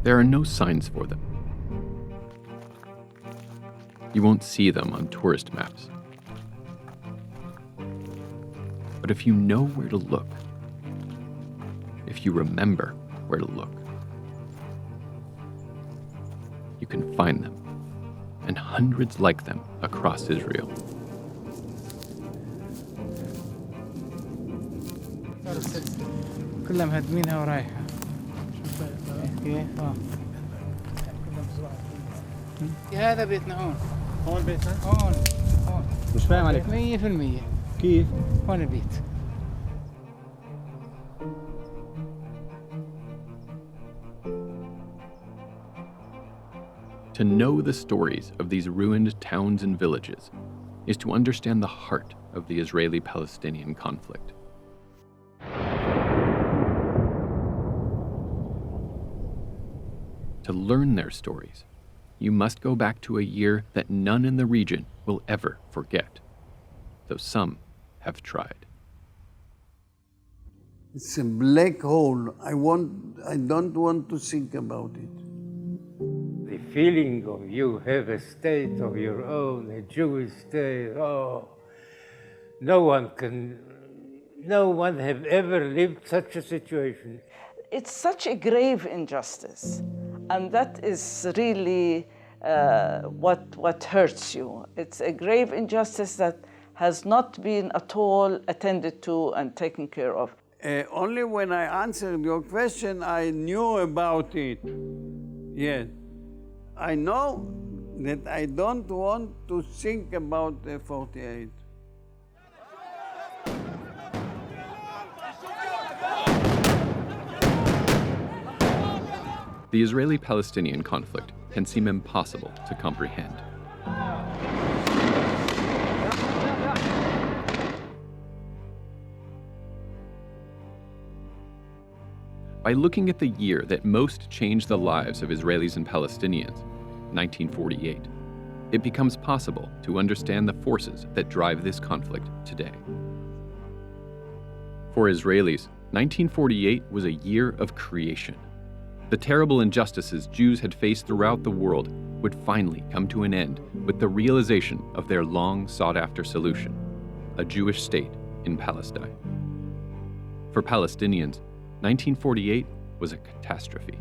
There are no signs for them. You won't see them on tourist maps. But if you know where to look, if you remember where to look, you can find them, and hundreds like them across Israel. كلها مهدمينها ورايحة. هذا بيتنا هون. هون بيتنا؟ هون. مش فاهم عليك. 100%. كيف؟ هون البيت. To know the stories of these ruined towns and villages is to understand the heart of the Israeli-Palestinian conflict. To learn their stories, you must go back to a year that none in the region will ever forget, though some have tried. It's a black hole. I don't want to think about it. The feeling of you have a state of your own, a Jewish state, no one have ever lived such a situation. It's such a grave injustice, and that is really what hurts you. It's a grave injustice that has not been at all attended to and taken care of. Only when I answered your question, I knew about it. Yes. I know that I don't want to think about 48. The Israeli-Palestinian conflict can seem impossible to comprehend. By looking at the year that most changed the lives of Israelis and Palestinians, 1948, it becomes possible to understand the forces that drive this conflict today. For Israelis, 1948 was a year of creation. The terrible injustices Jews had faced throughout the world would finally come to an end with the realization of their long sought-after solution, a Jewish state in Palestine. For Palestinians, 1948 was a catastrophe.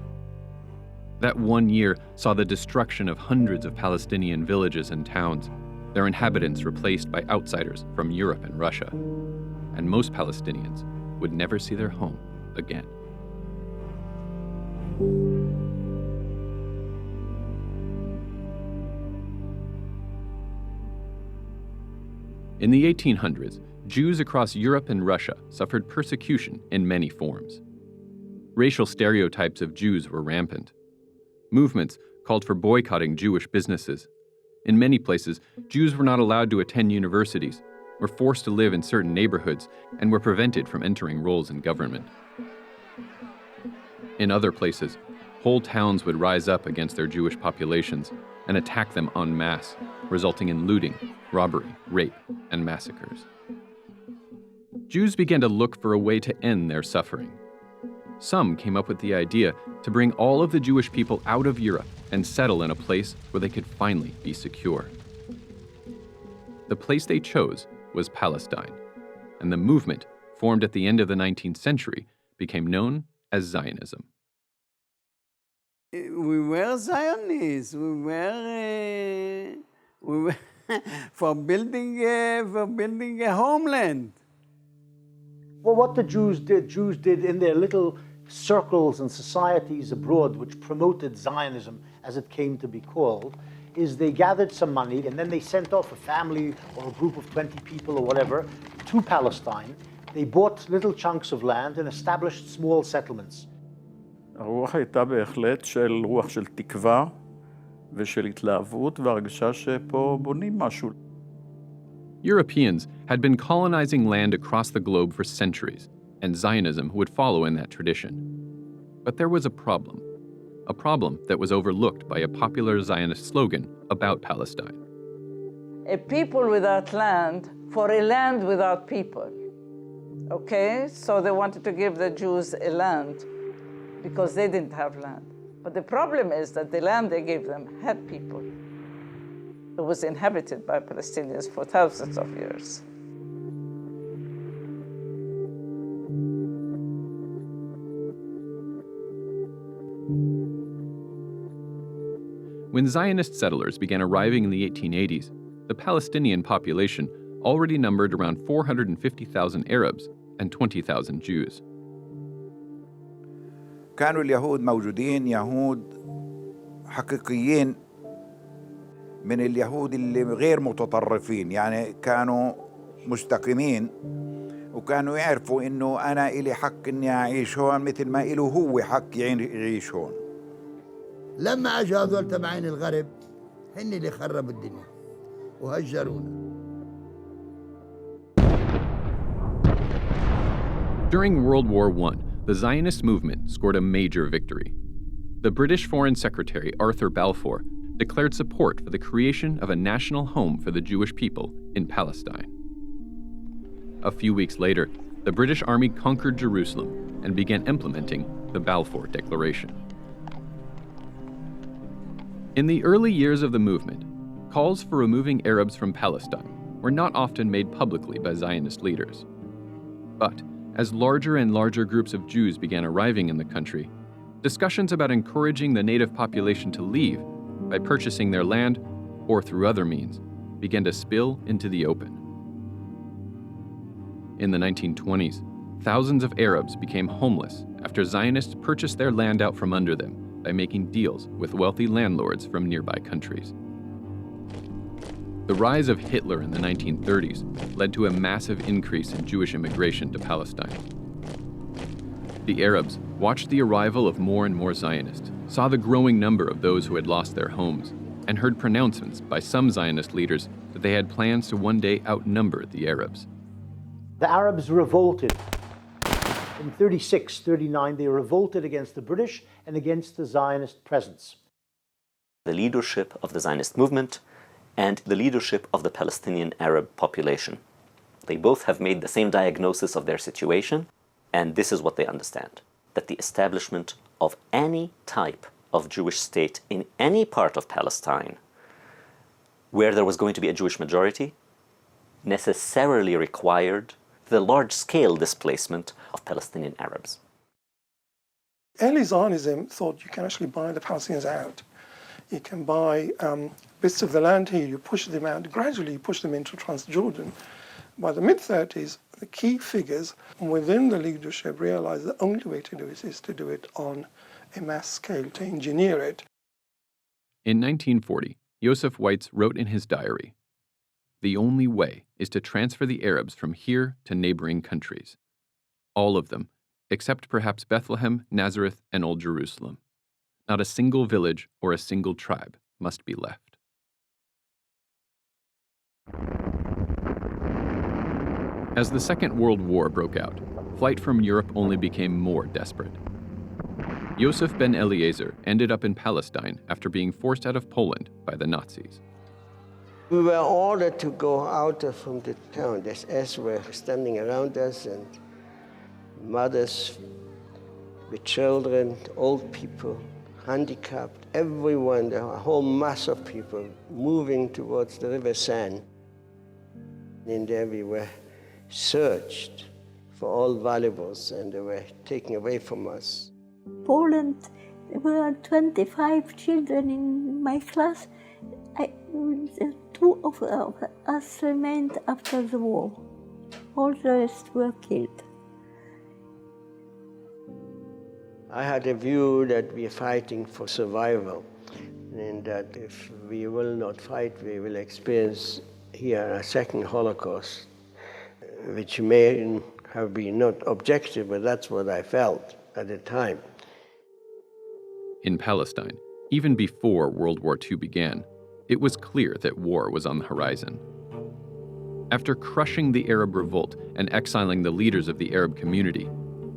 That one year saw the destruction of hundreds of Palestinian villages and towns, their inhabitants replaced by outsiders from Europe and Russia, and most Palestinians would never see their home again. In the 1800s, Jews across Europe and Russia suffered persecution in many forms. Racial stereotypes of Jews were rampant. Movements called for boycotting Jewish businesses. In many places, Jews were not allowed to attend universities, were forced to live in certain neighborhoods, and were prevented from entering roles in government. In other places, whole towns would rise up against their Jewish populations and attack them en masse, resulting in looting, robbery, rape, and massacres. Jews began to look for a way to end their suffering. Some came up with the idea to bring all of the Jewish people out of Europe and settle in a place where they could finally be secure. The place they chose was Palestine, and the movement, formed at the end of the 19th century, became known as Zionism. We were Zionists. We were for building a homeland. Well, what the Jews did in their little circles and societies abroad, which promoted Zionism, as it came to be called, is they gathered some money and then they sent off a family or a group of 20 people or whatever to Palestine. They bought little chunks of land and established small settlements. הרוח הייתה בהחלט של רוח של תקווה ושל התלהבות והרגשה שפה בונים משהו. Europeans had been colonizing land across the globe for centuries, and Zionism would follow in that tradition. But there was a problem that was overlooked by a popular Zionist slogan about Palestine. A people without land for a land without people. Okay, so they wanted to give the Jews a land because they didn't have land. But the problem is that the land they gave them had people. It was inhabited by Palestinians for thousands of years. When Zionist settlers began arriving in the 1880s, the Palestinian population already numbered around 450,000 Arabs and 20,000 Jews. كانوا اليهود موجودين يهود حقيقيين من اليهود اللي غير متطرفين، يعني كانوا مستقيمين وكانوا يعرفوا إنه أنا إلي حق إني أعيش هون مثل ما إله هو حق يعيش هون. لما اجوا هذول تبعين الغرب هن اللي خربوا الدنيا وهجرونا. During World War I, the Zionist movement scored a major victory. The British Foreign Secretary Arthur Balfour declared support for the creation of a national home for the Jewish people in Palestine. A few weeks later, the British Army conquered Jerusalem and began implementing the Balfour Declaration. In the early years of the movement, calls for removing Arabs from Palestine were not often made publicly by Zionist leaders. But as larger and larger groups of Jews began arriving in the country, discussions about encouraging the native population to leave by purchasing their land or through other means began to spill into the open. In the 1920s, thousands of Arabs became homeless after Zionists purchased their land out from under them by making deals with wealthy landlords from nearby countries. The rise of Hitler in the 1930s led to a massive increase in Jewish immigration to Palestine. The Arabs watched the arrival of more and more Zionists, saw the growing number of those who had lost their homes, and heard pronouncements by some Zionist leaders that they had plans to one day outnumber the Arabs. The Arabs revolted. In 36, 39, they revolted against the British and against the Zionist presence. The leadership of the Zionist movement and the leadership of the Palestinian Arab population. They both have made the same diagnosis of their situation, and this is what they understand, that the establishment of any type of Jewish state in any part of Palestine where there was going to be a Jewish majority necessarily required the large-scale displacement of Palestinian Arabs. Early Zionism thought you can actually buy the Palestinians out. You can buy bits of the land here, you push them out, gradually you push them into Transjordan. By the mid-30s, the key figures within the leadership realized the only way to do it is to do it on a mass scale, to engineer it. In 1940, Yosef Weitz wrote in his diary, "The only way is to transfer the Arabs from here to neighboring countries. All of them, except perhaps Bethlehem, Nazareth, and Old Jerusalem. Not a single village or a single tribe must be left." As the Second World War broke out, flight from Europe only became more desperate. Yosef ben Eliezer ended up in Palestine after being forced out of Poland by the Nazis. We were ordered to go out from the town. The SS were standing around us, and mothers with children, old people, handicapped, everyone, a whole mass of people moving towards the River Seine. In there we were searched for all valuables, and they were taken away from us. Poland, there were 25 children in my class. Two of us remained after the war. All the rest were killed. I had a view that we are fighting for survival, and that if we will not fight, we will experience here a second Holocaust, which may have been not objective, but that's what I felt at the time. In Palestine, even before World War II began, it was clear that war was on the horizon. After crushing the Arab revolt and exiling the leaders of the Arab community,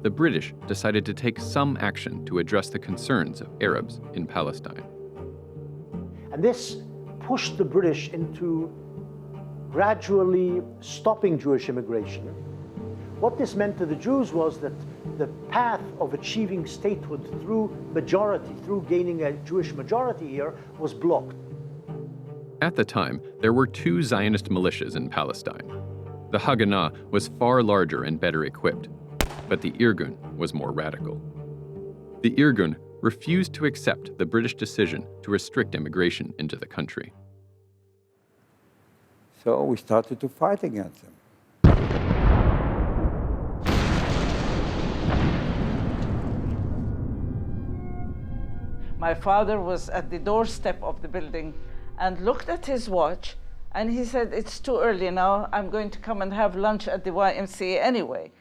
the British decided to take some action to address the concerns of Arabs in Palestine. And this pushed the British into gradually stopping Jewish immigration. What this meant to the Jews was that the path of achieving statehood through majority, through gaining a Jewish majority here, was blocked. At the time, there were two Zionist militias in Palestine. The Haganah was far larger and better equipped, but the Irgun was more radical. The Irgun refused to accept the British decision to restrict immigration into the country. So we started to fight against them. My father was at the doorstep of the building and looked at his watch, and he said, "It's too early now. I'm going to come and have lunch at the YMCA anyway."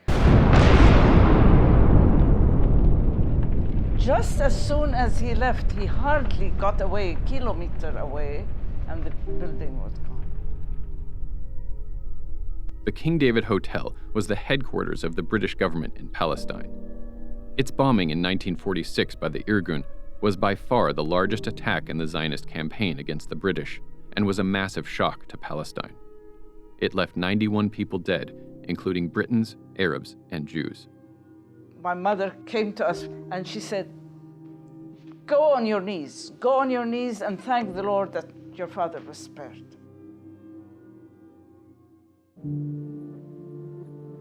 Just as soon as he left, he hardly got away, a kilometer away, and the building was gone. The King David Hotel was the headquarters of the British government in Palestine. Its bombing in 1946 by the Irgun was by far the largest attack in the Zionist campaign against the British and was a massive shock to Palestine. It left 91 people dead, including Britons, Arabs, and Jews. My mother came to us and she said, go on your knees and thank the Lord that your father was spared.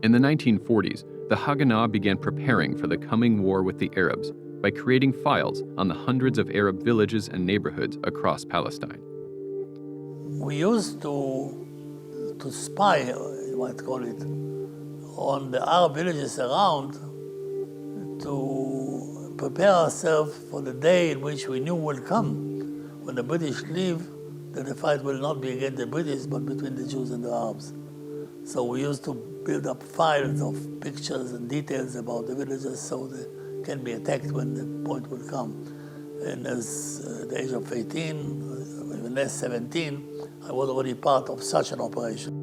In the 1940s, the Haganah began preparing for the coming war with the Arabs by creating files on the hundreds of Arab villages and neighborhoods across Palestine. We used to spy, you might call it, on the Arab villages around to prepare ourselves for the day in which we knew will come, when the British leave, that the fight will not be against the British, but between the Jews and the Arabs. So we used to build up files of pictures and details about the villages so they can be attacked when the point will come. And as at the age of 18, even less 17, I was already part of such an operation.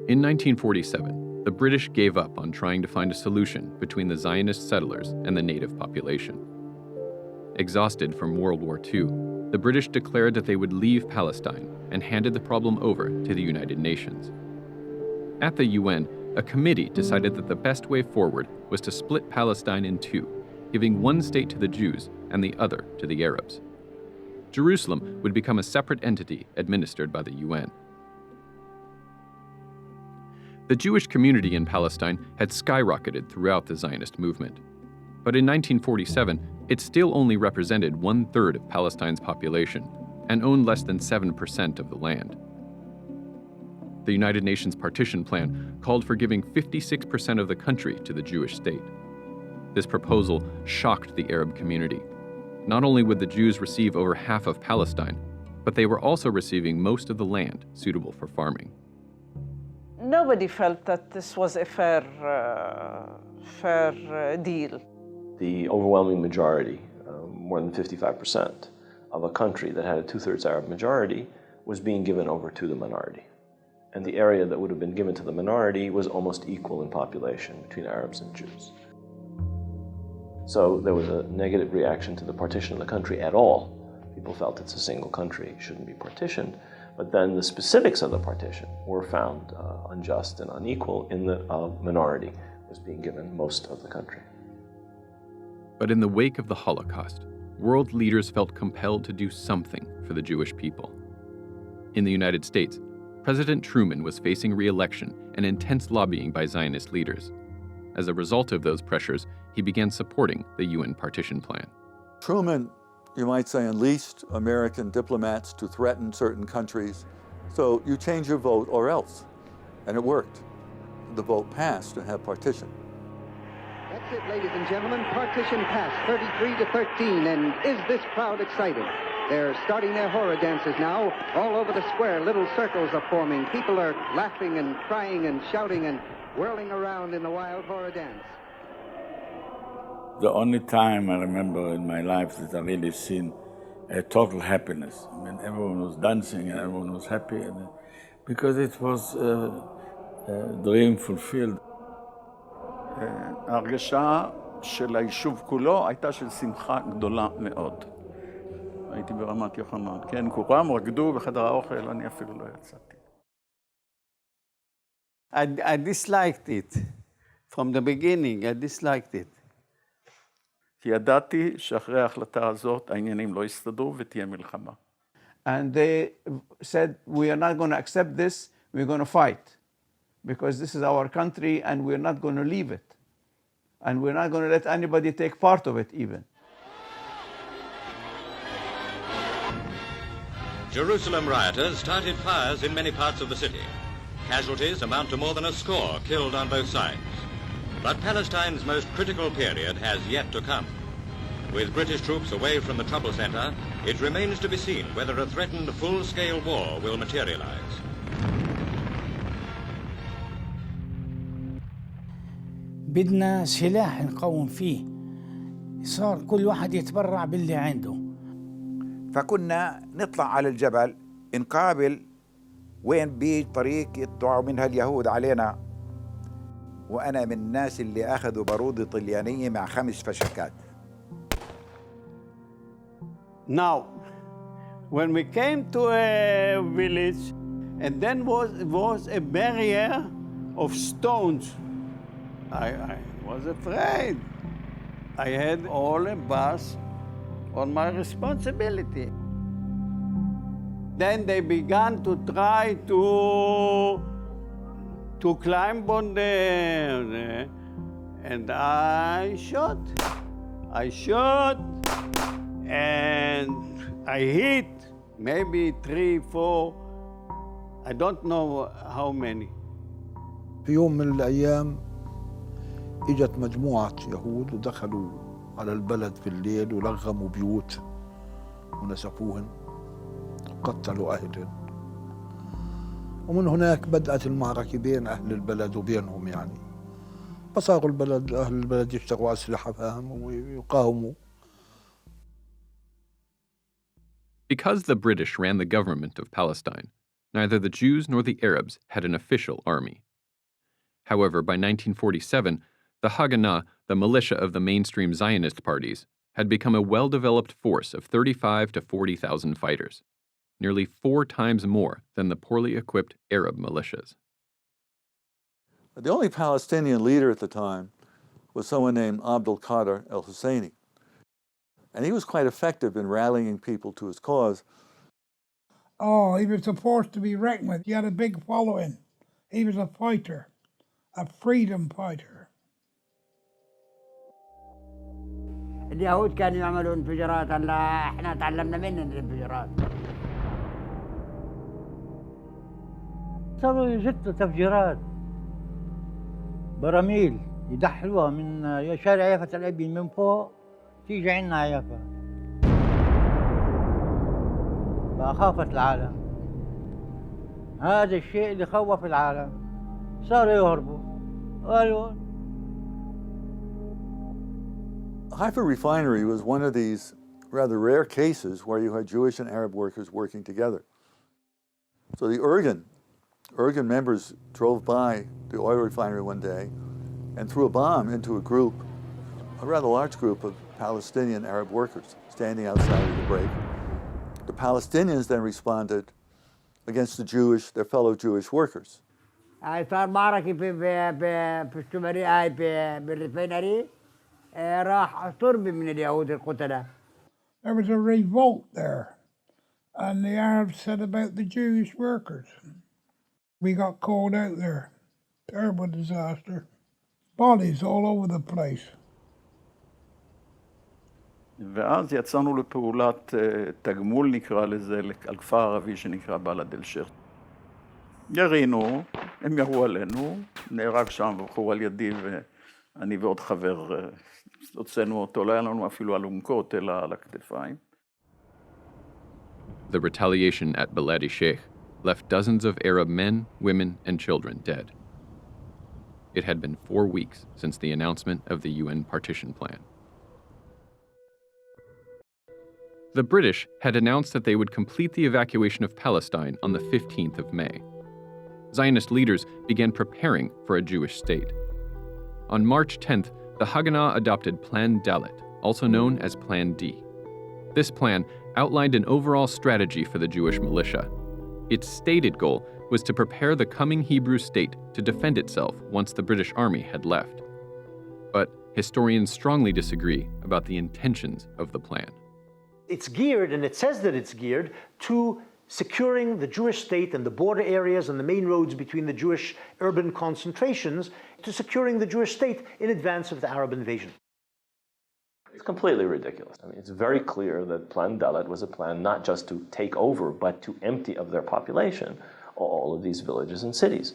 In 1947, the British gave up on trying to find a solution between the Zionist settlers and the native population. Exhausted from World War II, the British declared that they would leave Palestine and handed the problem over to the United Nations. At the UN, a committee decided that the best way forward was to split Palestine in two, giving one state to the Jews and the other to the Arabs. Jerusalem would become a separate entity administered by the UN. The Jewish community in Palestine had skyrocketed throughout the Zionist movement. But in 1947, it still only represented 1/3 of Palestine's population and owned less than 7% of the land. The United Nations Partition Plan called for giving 56% of the country to the Jewish state. This proposal shocked the Arab community. Not only would the Jews receive over half of Palestine, but they were also receiving most of the land suitable for farming. Nobody felt that this was a fair deal. The overwhelming majority, more than 55% of a country that had a 2/3 Arab majority, was being given over to the minority. And the area that would have been given to the minority was almost equal in population between Arabs and Jews. So there was a negative reaction to the partition of the country at all. People felt it's a single country, it shouldn't be partitioned. But then the specifics of the partition were found unjust and unequal in the minority was being given most of the country. But in the wake of the Holocaust, world leaders felt compelled to do something for the Jewish people. In the United States, President Truman was facing re-election and intense lobbying by Zionist leaders. As a result of those pressures, he began supporting the UN partition plan. Truman, you might say, unleashed American diplomats to threaten certain countries. So you change your vote or else. And it worked. The vote passed to have partition. That's it, ladies and gentlemen. Partition passed 33-13. And is this crowd excited? They're starting their horror dances now. All over the square, little circles are forming. People are laughing and crying and shouting and whirling around in the wild horror dance. The only time I remember in my life that I really seen a total happiness. I mean, everyone was dancing and everyone was happy, and, because it was a dream fulfilled. ההרגשה של היישוב כולו הייתה של שמחה גדולה מאוד. הייתי ברמת יוחנן, כן, כולם רקדו בחדר האוכל, אני אפילו לא יצאתי. I disliked it. From the beginning, I disliked it. כי ידעתי שאחרי ההחלטה הזאת העניינים לא יסתדרו ותהיה מלחמה. And they said, we are not going to accept this, we're going to fight. Because this is our country and we're not going to leave it. And we're not going to let anybody take part of it even. Jerusalem rioters started fires in many parts of the city. Casualties amount to more than a score killed on both sides. But Palestine's most critical period has yet to come. With British troops away from the trouble center, it remains to be seen whether a threatened full-scale war will materialize. بدنا سلاح نقوم فيه. صار كل واحد يتبرع باللي عنده. فكنا نطلع على الجبل نقابل وين بي طريق يطلعوا منها اليهود علينا. وأنا من الناس اللي أخذوا بارودة طليانية مع 5 فشكات. Now, when we came to a village, and then was a barrier of stones, I was afraid. I had all a bus on my responsibility. Then they began to try to climb on there, and I shot, and I hit maybe 3, 4, I don't know how many. في يوم من الأيام إجت مجموعة يهود ودخلوا على البلد في الليل ولغموا بيوت ونسفوهن وقتلوا أهلهن. ومن هناك بدأت المعركة بين أهل البلد وبينهم يعني. فصاروا أهل البلد يشتروا أسلحة فاهم ويقاوموا. Because the British ran the government of Palestine, neither the Jews nor the Arabs had an official army. However, by 1947, the Haganah, the militia of the mainstream Zionist parties, had become a well-developed force of 35,000 to 40,000 fighters, nearly 4 times more than the poorly equipped Arab militias. The only Palestinian leader at the time was someone named Abdul Qadir al-Husseini. And he was quite effective in rallying people to his cause. Oh, he was a force to be reckoned with. He had a big following. He was a fighter, a freedom fighter. اليهود كانوا يعملوا انفجارات، هلا احنا تعلمنا منهم الانفجارات. صاروا يزتوا تفجيرات براميل يدحلوها من شارع يافا الأبين من فوق تيجي عنا يافا. بقى خافت العالم. هذا الشيء اللي خوف العالم. صاروا يهربوا. قالوا Haifa refinery was one of these rather rare cases where you had Jewish and Arab workers working together. So the Irgun members drove by the oil refinery one day and threw a bomb into a rather large group of Palestinian Arab workers standing outside of the break. The Palestinians then responded against their fellow Jewish workers. صار معركة في الشمالية بالريفينري راح طرب من اليهود القتلة. There was a revolt there, and the Arabs said about the Jewish workers. We got called out there. Terrible disaster. Bodies all over the place. ואז יצאנו לפעולת תגמול נקרא לזה, על כפר ערבי שנקרא בלד אל-שייח. ירינו, הם ירו עלינו, נהרג שם ובחור על ידי ואני ועוד חבר הוצאנו אותו, לא היה לנו אפילו אלונקות אלא על הכתפיים. The retaliation at Balad al-Sheikh left dozens of Arab men, women, and children dead. It had been 4 weeks since the announcement of the UN partition plan. The British had announced that they would complete the evacuation of Palestine on the 15th of May. Zionist leaders began preparing for a Jewish state. On March 10th, the Haganah adopted Plan Dalet, also known as Plan D. This plan outlined an overall strategy for the Jewish militia. Its stated goal was to prepare the coming Hebrew state to defend itself once the British army had left. historians strongly disagree about the intentions of the plan. It's geared, and it says that it's geared, to securing the Jewish state and the border areas and the main roads between the Jewish urban concentrations, to securing the Jewish state in advance of the Arab invasion. It's completely ridiculous. I mean, it's very clear that Plan Dalet was a plan not just to take over, but to empty of their population all of these villages and cities.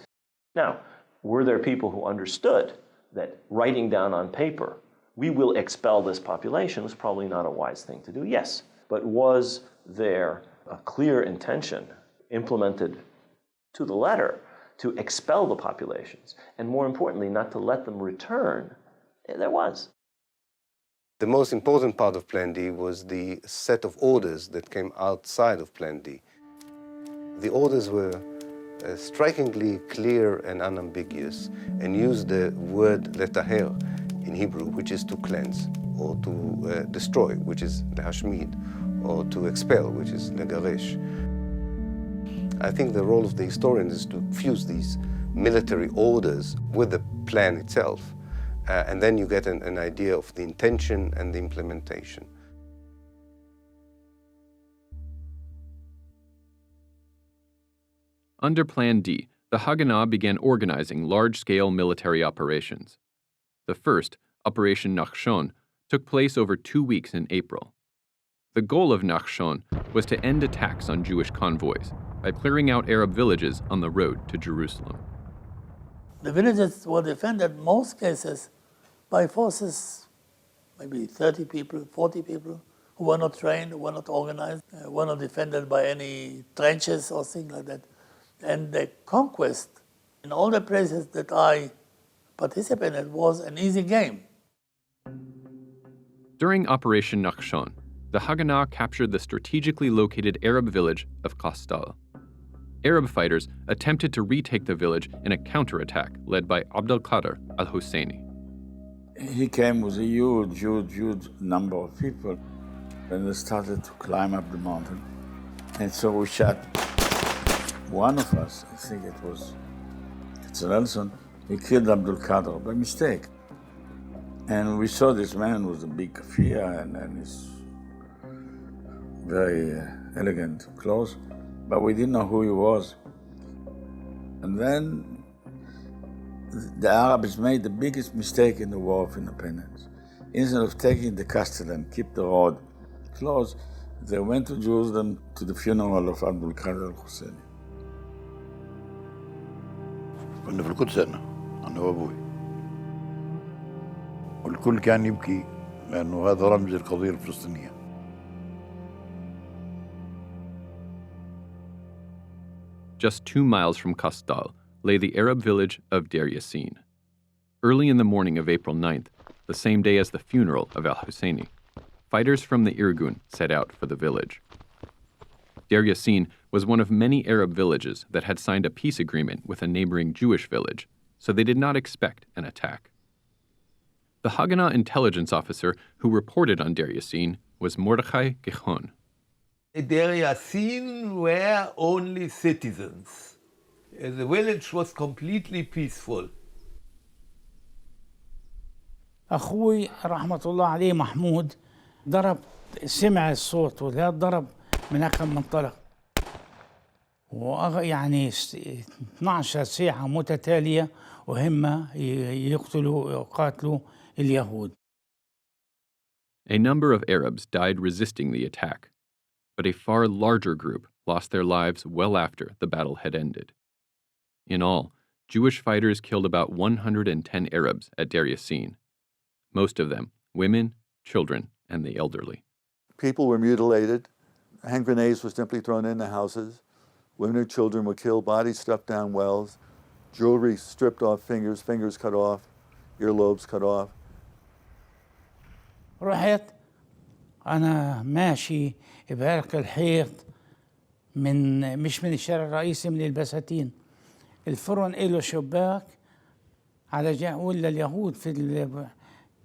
Now, were there people who understood that writing down on paper, we will expel this population, was probably not a wise thing to do? Yes. But was there a clear intention implemented to the letter to expel the populations, and more importantly, not to let them return? There was. The most important part of Plan D was the set of orders that came outside of Plan D. The orders were strikingly clear and unambiguous, and used the word letaher in Hebrew, which is to cleanse, or to destroy, which is lehashmid, or to expel, which is legaresh. I think the role of the historian is to fuse these military orders with the plan itself, and then you get an idea of the intention and the implementation. Under Plan D, the Haganah began organizing large-scale military operations. The first, Operation Nachshon, took place over 2 weeks in April. The goal of Nachshon was to end attacks on Jewish convoys by clearing out Arab villages on the road to Jerusalem. The villages were defended in most cases by forces, maybe 30 people, 40 people, who were not trained, who were not organized, were not defended by any trenches or things like that. And the conquest in all the places that I participated was an easy game. During Operation Nachshon, the Haganah captured the strategically located Arab village of Kastal. Arab fighters attempted to retake the village in a counterattack led by Abdel Qadir al-Husseini. He came with a huge number of people, and they started to climb up the mountain. And so we shot one of us, I think it was Nelson, he killed Abdul Qadir by mistake. And we saw this man with a big kafia and his very elegant clothes, but we didn't know who he was. And then the Arabs made the biggest mistake in the War of Independence. Instead of taking the castle and keep the road closed, they went to Jerusalem to the funeral of Abdul Qadir al-Husseini. كنا في القدس أنا وأبوي، والكل كان يبكي لأنه هذا رمز القضية الفلسطينية. Just 2 miles from Kastal lay the Arab village of Dayr Yasin. Early in the morning of April 9th, the same day as the funeral of al-Husseini, fighters from the Irgun set out for the village. Dayr Yasin was one of many Arab villages that had signed a peace agreement with a neighboring Jewish village, so they did not expect an attack. The Haganah intelligence officer who reported on Dayr Yasin was Mordechai Gichon. Dayr Yasin were only citizens. The village was completely peaceful. أخوي رحمة الله عليه محمود ضرب سمع الصوت ولا ضرب من كم منطلق ويعني 12 ساعة متتالية وهم يقاتلوا اليهود. A number of Arabs died resisting the attack, but a far larger group lost their lives well after the battle had ended. In all, Jewish fighters killed about 110 Arabs at Dayr Yasin, most of them women, children, and the elderly. People were mutilated. Hand grenades were simply thrown into houses. Women and children were killed, bodies stuffed down wells, jewelry stripped off fingers cut off, earlobes cut off. رحت أنا ماشي بعرق الحيط مش من الشارع الرئيسي، من البساتين. الفرن له شباك على ولا اليهود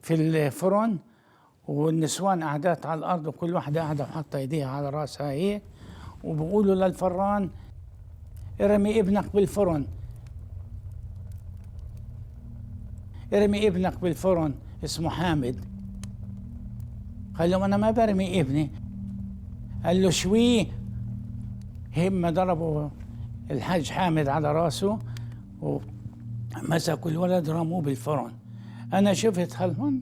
في الفرن، والنسوان قعدات على الأرض وكل واحدة قاعدة وحاطة إيديها على راسها هيك، وبقولوا للفران ارمي ابنك بالفرن، ارمي ابنك بالفرن، اسمه حامد. قال له أنا ما برمي ابني. قال له شويه. هم ضربوا الحاج حامد على راسه ومسكوا الولد رموه بالفرن. أنا شفت هالمنظر.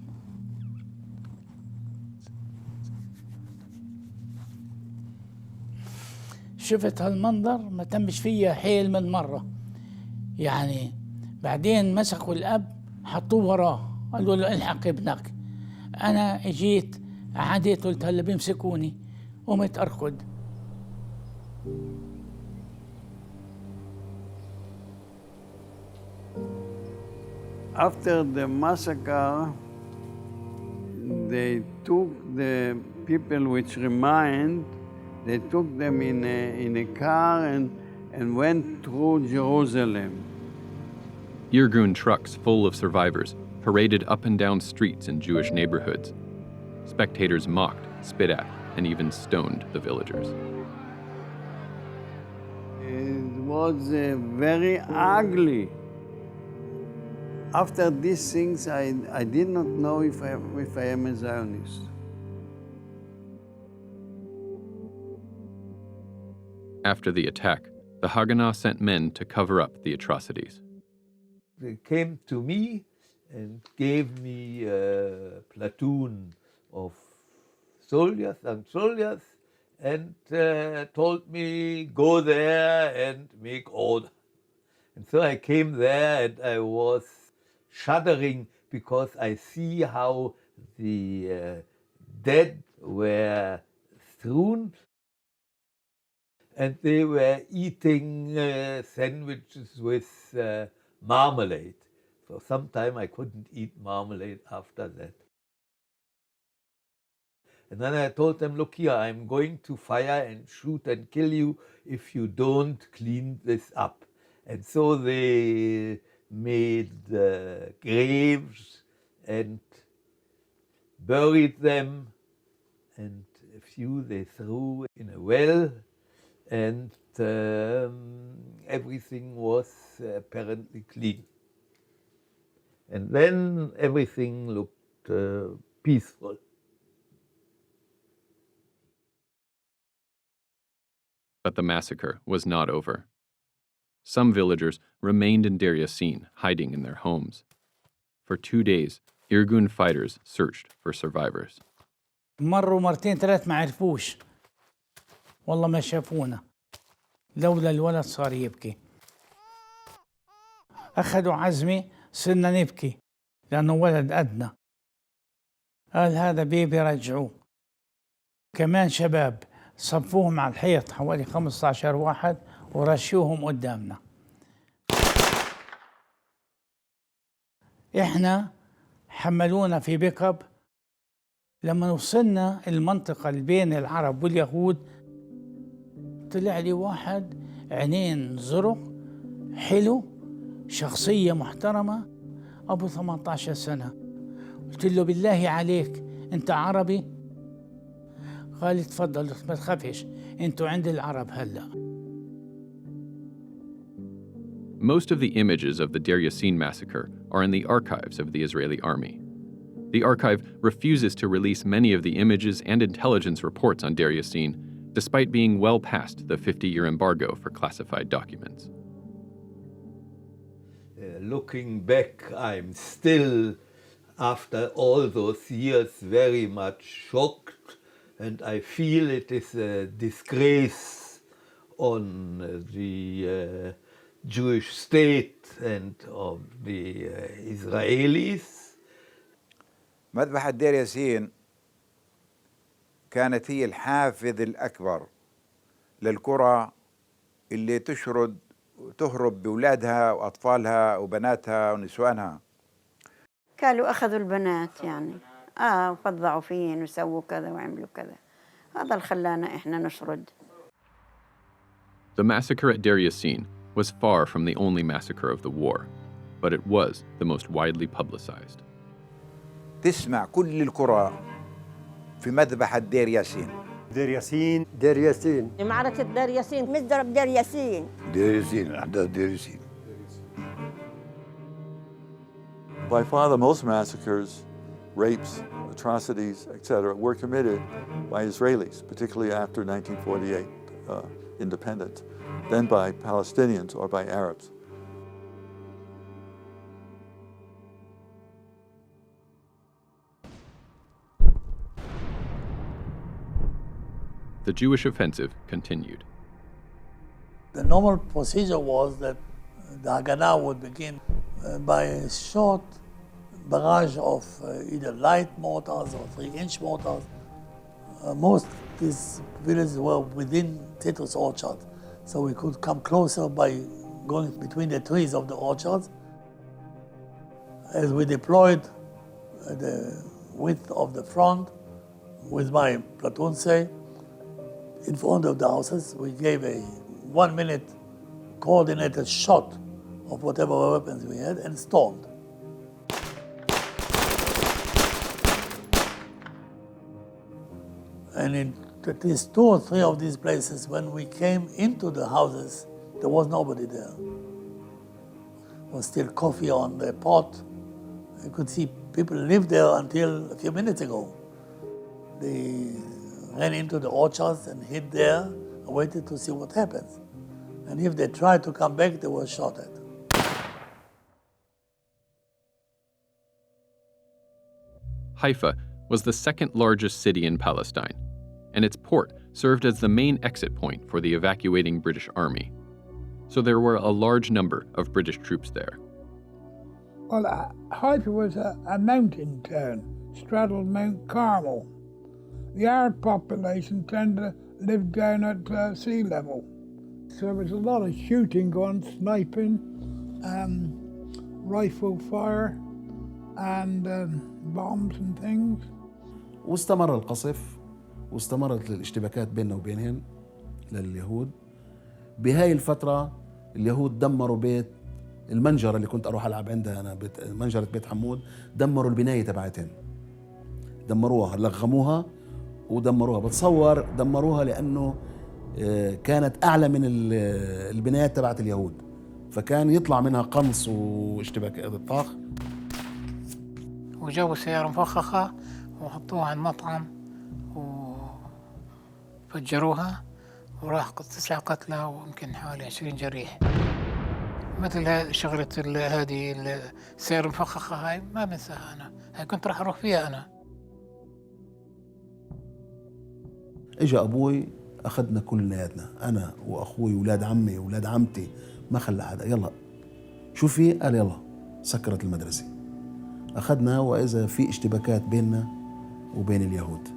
شفت هالمنظر ما تمش فيها حيل من مرة. يعني بعدين مسكوا الأب حطوه وراه قالوا له الحق ابنك. أنا اجيت قعدت قلت هلا بيمسكوني قمت أركض. After the massacre, they took the people which remained, they took them in a car and went through Jerusalem. Irgun trucks full of survivors paraded up and down streets in Jewish neighborhoods. Spectators mocked, spit at, and even stoned the villagers. It was very ugly. After these things, I did not know if I am a Zionist. After the attack, the Haganah sent men to cover up the atrocities. They came to me and gave me a platoon of soldiers and told me, go there and make order. And so I came there and I was shuddering because I see how the dead were strewn and they were eating sandwiches with marmalade. For some time I couldn't eat marmalade after that. And then I told them, look here, I'm going to fire and shoot and kill you if you don't clean this up. And so they made graves and buried them, and a few they threw in a well, and everything was apparently clean. And then everything looked peaceful. But the massacre was not over. Some villagers remained in Dayr Yasin, hiding in their homes. For 2 days, Irgun fighters searched for survivors. مروا مرتين ثلاث ما عرفوش. والله ما شافونا. لولا الولد صار يبكي. أخذوا عزمي صرنا نبكي لأنه ولد أدنى. قال هذا بيبي رجعوه. كمان شباب صفوهم على الحيط حوالي 15 واحد ورشوهم قدامنا. احنا حملونا في بيكب. لما وصلنا المنطقة اللي بين العرب واليهود طلع لي واحد عينين زرق حلو شخصية محترمة أبو 18 سنة. قلت له بالله عليك أنت عربي؟ قال لي تفضل ما تخافش أنتوا عند العرب هلأ. Most of the images of the Dayr Yasin massacre are in the archives of the Israeli army. The archive refuses to release many of the images and intelligence reports on Dayr Yasin, despite being well past the 50-year embargo for classified documents. Looking back, I'm still, after all those years, very much shocked, and I feel it is a disgrace on the Jewish state and of the Israelis. مذبحة دير ياسين كانت هي الحافز الأكبر للقرى اللي تشرد وتهرب بأولادها وأطفالها وبناتها ونسوانها. قالوا أخذوا البنات يعني وفضعوا فين وسووا كذا وعملوا كذا. هذا اللي خلانا إحنا نشرد. The massacre at Dayr Yasin was far from the only massacre of the war, but it was the most widely publicized. تسمع كل القرى في مذبحة دير ياسين. دير ياسين دير ياسين معركة دير ياسين مزدرب دير ياسين دير ياسين أحداث دير ياسين. By far the most massacres rapes, atrocities, etc., were committed by Israelis, particularly after 1948 independence, then by Palestinians or by Arabs. The Jewish offensive continued. The normal procedure was that the Haganah would begin by a short barrage of either light mortars or 3-inch mortars. Most of these villages were within citrus orchards, so we could come closer by going between the trees of the orchards. As we deployed the width of the front with my platoon, say, in front of the houses, we gave a 1-minute coordinated shot of whatever weapons we had and stormed. And in at least 2 or 3 of these places, when we came into the houses, there was nobody there. There was still coffee on the pot. You could see people lived there until a few minutes ago. They ran into the orchards and hid there and waited to see what happens. And if they tried to come back, they were shot at. Haifa was the second largest city in Palestine, and its port served as the main exit point for the evacuating British army. So there were a large number of British troops there. Well, Haifa was a mountain town, straddled Mount Carmel. The Arab population tended to live down at sea level. So there was a lot of shooting going, sniping, rifle fire, and bombs and things. واستمر القصف واستمرت الاشتباكات بيننا وبينهم لليهود. بهاي الفترة اليهود دمروا بيت المنجرة اللي كنت أروح ألعب عندها أنا، منجرة بيت حمود. دمروا البناية تبعتهم، دمروها، لغموها ودمروها. بتصور دمروها لأنه كانت أعلى من البنايات تبعت اليهود، فكان يطلع منها قنص واشتباك طاخ. وجابوا سيارة مفخخة وحطوها عند مطعم وفجروها، وراح 9 قتلى ويمكن حوالي 20 جريح. مثل شغلة هذه السيارة المفخخة هاي ما بنساها أنا، هاي كنت راح أروح فيها أنا. اجا أبوي أخذنا كلياتنا، أنا وأخوي وولاد عمي وولاد عمتي، ما خلى حدا. يلا شو في؟ قال يلا سكرت المدرسة. أخذنا وإذا في اشتباكات بيننا وبين اليهود.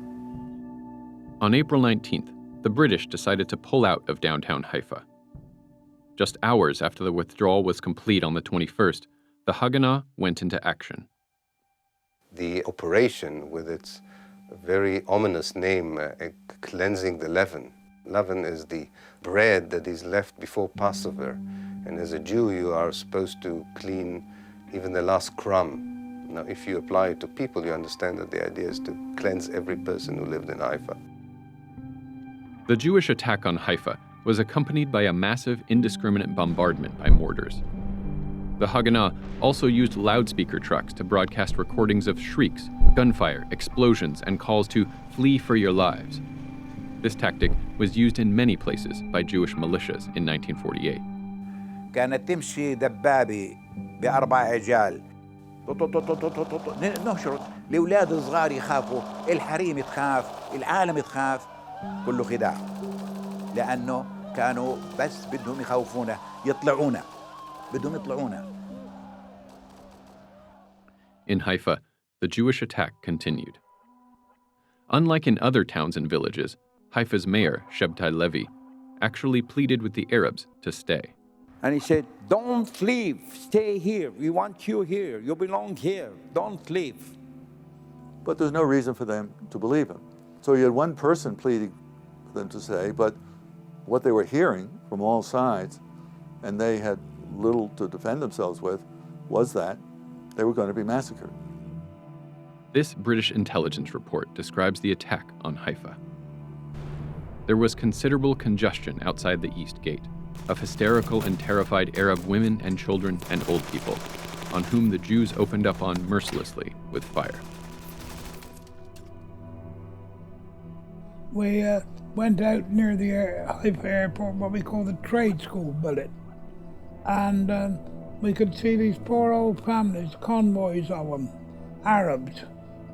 On April 19th, the British decided to pull out of downtown Haifa. Just hours after the withdrawal was complete on the 21st, the Haganah went into action. The operation, with its very ominous name, cleansing the leaven. Leaven is the bread that is left before Passover. And as a Jew, you are supposed to clean even the last crumb. Now, if you apply it to people, you understand that the idea is to cleanse every person who lived in Haifa. The Jewish attack on Haifa was accompanied by a massive, indiscriminate bombardment by mortars. The Haganah also used loudspeaker trucks to broadcast recordings of shrieks, gunfire, explosions, and calls to flee for your lives. This tactic was used in many places by Jewish militias in 1948. كانت تمشي دبابة ب4 عجال نشرت الأولاد الصغار يخافوا، الحريم تخاف، العالم تخاف، كله خداع، لأنه كانوا بس بدهم يخوفونا، يطلعونا، بدهم يطلعونا. In Haifa, the Jewish attack continued. Unlike in other towns and villages, Haifa's mayor, Shabtai Levi, actually pleaded with the Arabs to stay. And he said, don't leave, stay here, we want you here, you belong here, don't leave. But there's no reason for them to believe him. So you had one person pleading for them to say, but what they were hearing from all sides, and they had little to defend themselves with, was that they were going to be massacred. This British intelligence report describes the attack on Haifa. There was considerable congestion outside the East Gate of hysterical and terrified Arab women and children and old people, on whom the Jews opened up on mercilessly with fire. We went out near the Haifa airport, what we call the trade school bullet. And we could see these poor old families, convoys of them, Arabs,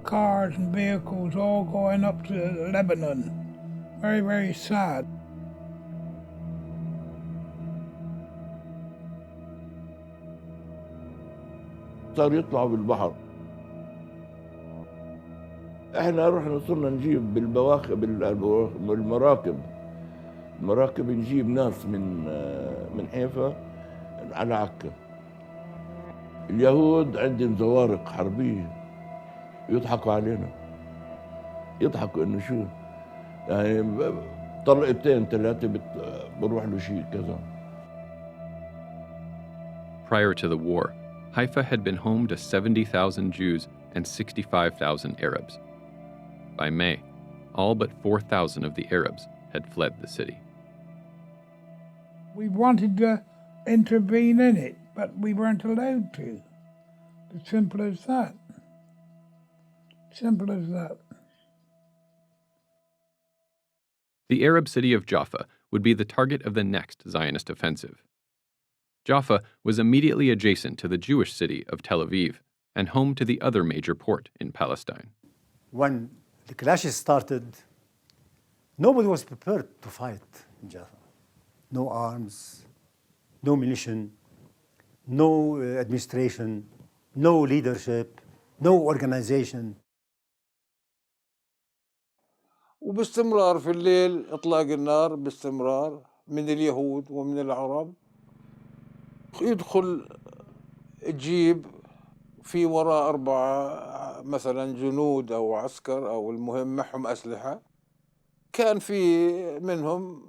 cars and vehicles all going up to Lebanon. Very, very sad. صار يطلعوا بالبحر. احنا رحنا صرنا نجيب بالمراكب نجيب ناس من حيفا على عكا. اليهود عندهم زوارق حربية يضحكوا علينا، يضحكوا انه شو يعني طلقتين ثلاثة بروح له شيء كذا. Prior to the war, Haifa had been home to 70,000 Jews and 65,000 Arabs. By May, all but 4,000 of the Arabs had fled the city. We wanted to intervene in it, but we weren't allowed to. As simple as that. Simple as that. The Arab city of Jaffa would be the target of the next Zionist offensive. Jaffa was immediately adjacent to the Jewish city of Tel Aviv and home to the other major port in Palestine. When the clashes started, nobody was prepared to fight in Jaffa. No arms, no militia, no administration, no leadership, no organization. وباستمرار في الليل إطلاق النار باستمرار من اليهود ومن العرب. يدخل جيب في وراء 4 مثلا جنود أو عسكر أو المهم معهم أسلحة. كان في منهم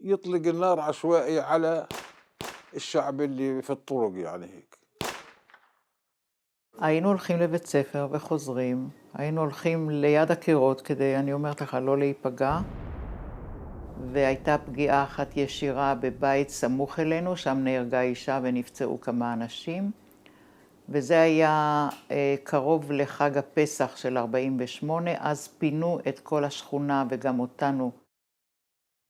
يطلق النار عشوائي على الشعب اللي في الطرق يعني هيك. היינו הולכים לבית ספר וחוזרים, היינו הולכים ליד הקירות כדי, אני אומרת לך, לא להיפגע. והייתה פגיעה אחת ישירה בבית סמוך אלינו, שם נהרגה אישה ונפצעו כמה אנשים. וזה היה קרוב לחג הפסח של 48, אז פינו את כל השכונה וגם אותנו.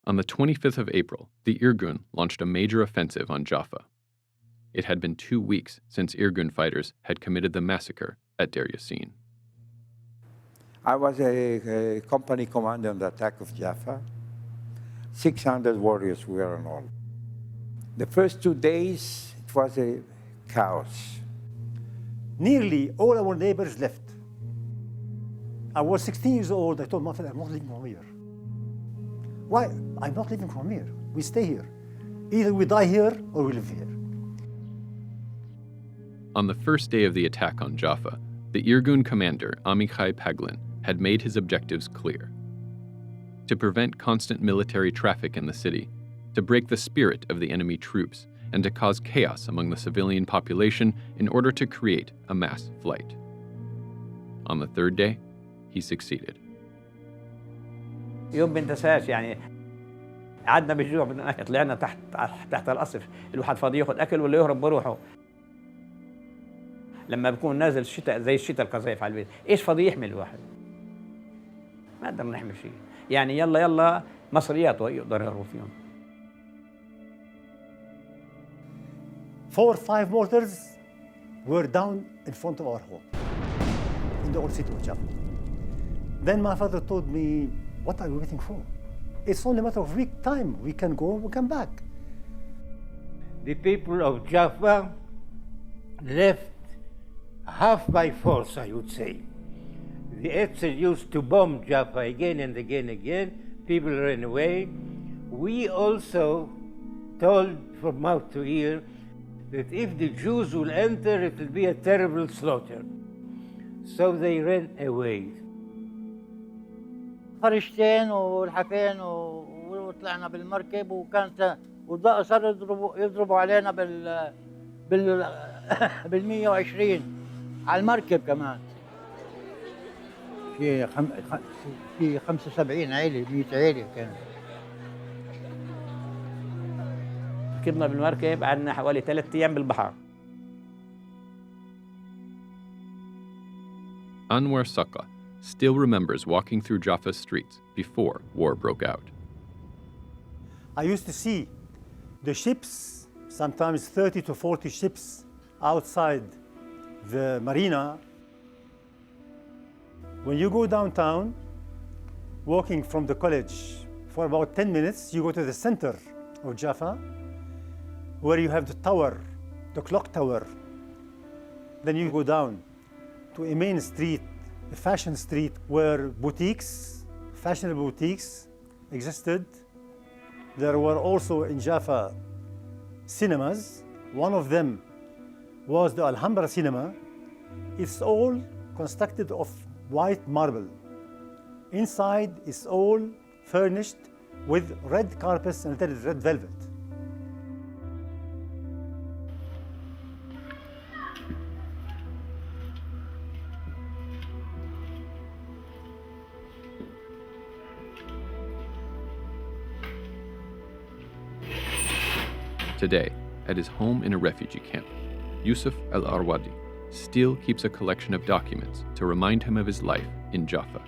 On the 25th of April, the Irgun launched a major offensive on Jaffa. It had been 2 weeks since Irgun fighters had committed the massacre at Dayr Yasin. I was a company commander on the attack of Jaffa. 600 warriors were in all. The first 2 days, it was a chaos. Nearly all our neighbors left. I was 16 years old. I told my father, I'm not leaving from here. Why? I'm not leaving from here. We stay here. Either we die here or we live here. On the first day of the attack on Jaffa, the Irgun commander, Amichai Paglin, had made his objectives clear. To prevent constant military traffic in the city, to break the spirit of the enemy troops, and to cause chaos among the civilian population in order to create a mass flight. On the third day, he succeeded. يوم بنتساش يعني قعدنا بالجوع بدنا اكل طلعنا تحت القصف الواحد فاضي ياخذ اكل ولا يهرب بروحه لما بكون نازل الشتاء زي الشتاء القذايف على البيت ايش فاضي يحمل الواحد ما نقدر نحمل شيء يعني يلا مصريات يقدر يهربوا فيهم 4 or 5 mortars were down in front of our home in the old city of Jaffa. Then my father told me, what are you waiting for? It's only a matter of week time. We can go, we come back. The people of Jaffa left half by force, I would say. The Etzel used to bomb Jaffa again and again. People ran away. We also told from mouth to ear that if the Jews will enter, it will be a terrible slaughter. So they ran away. فرشتين والحفين وطلعنا بالمركب وكانت صار يضربوا علينا بال 120 على المركب كمان في 75 عيلة 100 عيلة كانت. ركبنا بالمركب قعدنا حوالي 3 أيام بالبحر. Anwar Saka still remembers walking through Jaffa's streets before war broke out. I used to see the ships, sometimes 30 to 40 ships outside the marina. When you go downtown, walking from the college for about 10 minutes, you go to the center of Jaffa, where you have the tower, the clock tower. Then you go down to a main street, a fashion street, where boutiques, fashionable boutiques existed. There were also in Jaffa cinemas. One of them was the Alhambra cinema. It's all constructed of white marble. Inside is all furnished with red carpets and red velvet. Today, at his home in a refugee camp, Yusuf al-Arwadi still keeps a collection of documents to remind him of his life in Jaffa.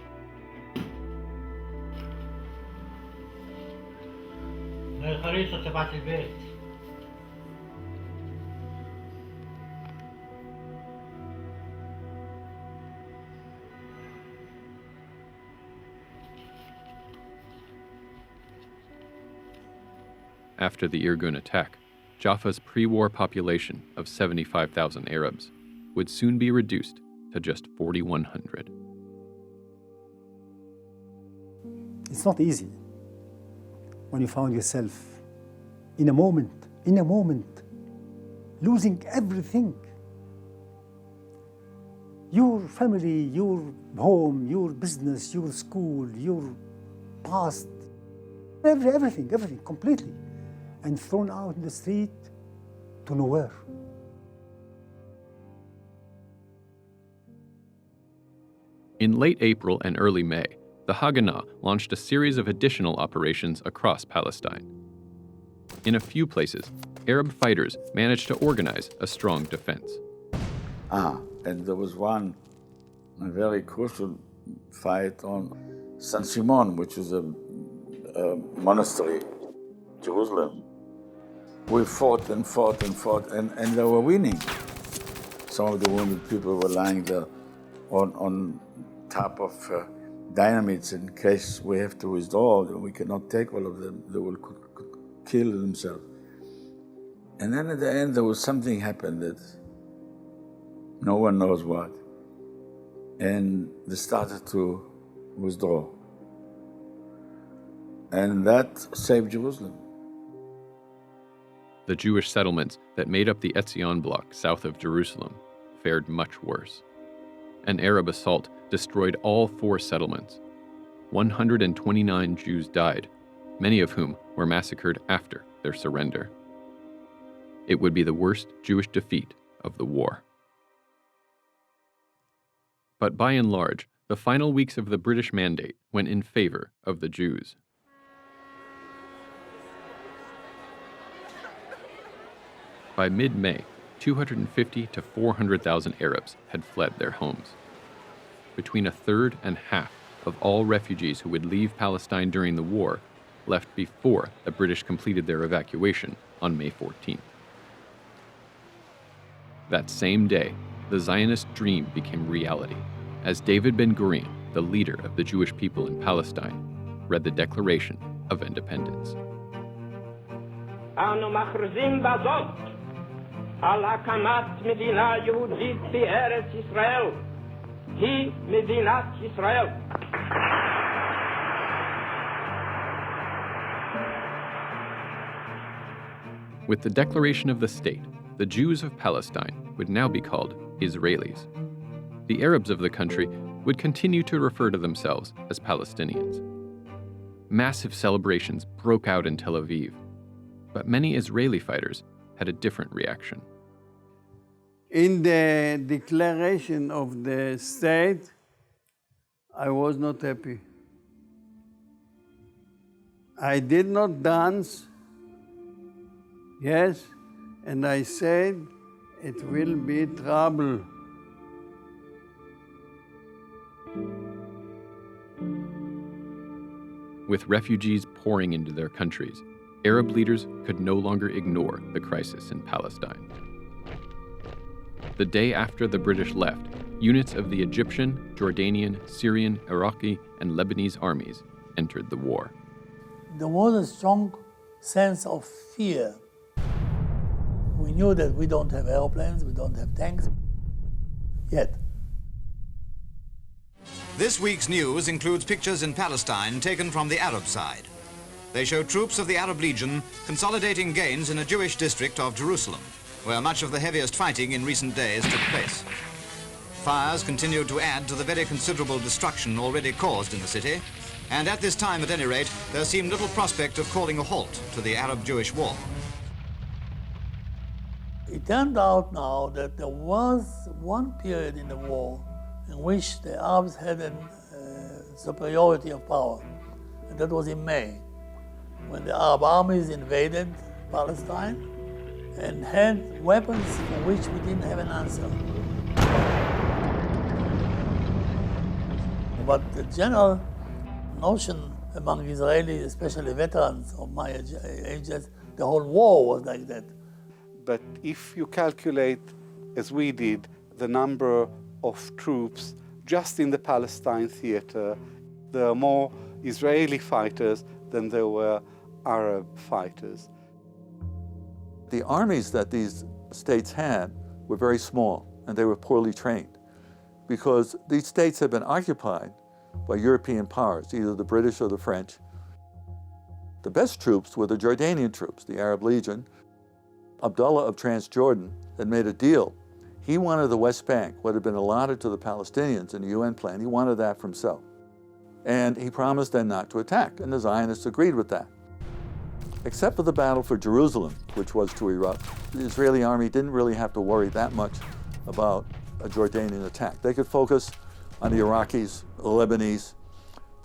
After the Irgun attack, Jaffa's pre-war population of 75,000 Arabs would soon be reduced to just 4,100. It's not easy when you found yourself in a moment, losing everything. Your family, your home, your business, your school, your past, everything, completely. And thrown out in the street to nowhere. In late April and early May, the Haganah launched a series of additional operations across Palestine. In a few places, Arab fighters managed to organize a strong defense. And there was a very crucial fight on San Simon, which is a monastery, Jerusalem. We fought, and they were winning. Some of the wounded people were lying there on top of dynamites in case we have to withdraw. We cannot take all of them. They will kill themselves. And then at the end, there was something happened that no one knows what. And they started to withdraw. And that saved Jerusalem. The Jewish settlements that made up the Etzion block south of Jerusalem fared much worse. An Arab assault destroyed all 4 settlements. 129 Jews died, many of whom were massacred after their surrender. It would be the worst Jewish defeat of the war. But by and large, the final weeks of the British Mandate went in favor of the Jews. By mid-May, 250 to 400,000 Arabs had fled their homes. Between a third and half of all refugees who would leave Palestine during the war left before the British completed their evacuation on May 14th. That same day, the Zionist dream became reality as David Ben-Gurion, the leader of the Jewish people in Palestine, read the Declaration of Independence. אנו מכריזים בזאת על הקמת מדינה יהודית בארץ ישראל. היא מדינת ישראל. With the declaration of the state, the Jews of Palestine would now be called Israelis. The Arabs of the country would continue to refer to themselves as Palestinians. Massive celebrations broke out in Tel Aviv, but many Israeli fighters had a different reaction. In the declaration of the state, I was not happy. I did not dance, yes, and I said it will be trouble. With refugees pouring into their countries, Arab leaders could no longer ignore the crisis in Palestine. The day after the British left, units of the Egyptian, Jordanian, Syrian, Iraqi, and Lebanese armies entered the war. There was a strong sense of fear. We knew that we don't have airplanes, we don't have tanks yet. This week's news includes pictures in Palestine taken from the Arab side. They show troops of the Arab Legion consolidating gains in a Jewish district of Jerusalem, where much of the heaviest fighting in recent days took place. Fires continued to add to the very considerable destruction already caused in the city, and at this time, at any rate, there seemed little prospect of calling a halt to the Arab-Jewish war. It turned out now that there was one period in the war in which the Arabs had a superiority of power, and that was in May, when the Arab armies invaded Palestine and had weapons for which we didn't have an answer. But the general notion among Israelis, especially veterans of my age, the whole war was like that. But if you calculate, as we did, the number of troops just in the Palestine theater, there are more Israeli fighters than there were Arab fighters. The armies that these states had were very small, and they were poorly trained, because these states had been occupied by European powers, either the British or the French. The best troops were the Jordanian troops, the Arab Legion. Abdullah of Transjordan had made a deal. He wanted the West Bank, what had been allotted to the Palestinians in the UN plan, he wanted that for himself. And he promised then not to attack, and the Zionists agreed with that. Except for the battle for Jerusalem, which was to erupt, the Israeli army didn't really have to worry that much about a Jordanian attack. They could focus on the Iraqis, the Lebanese,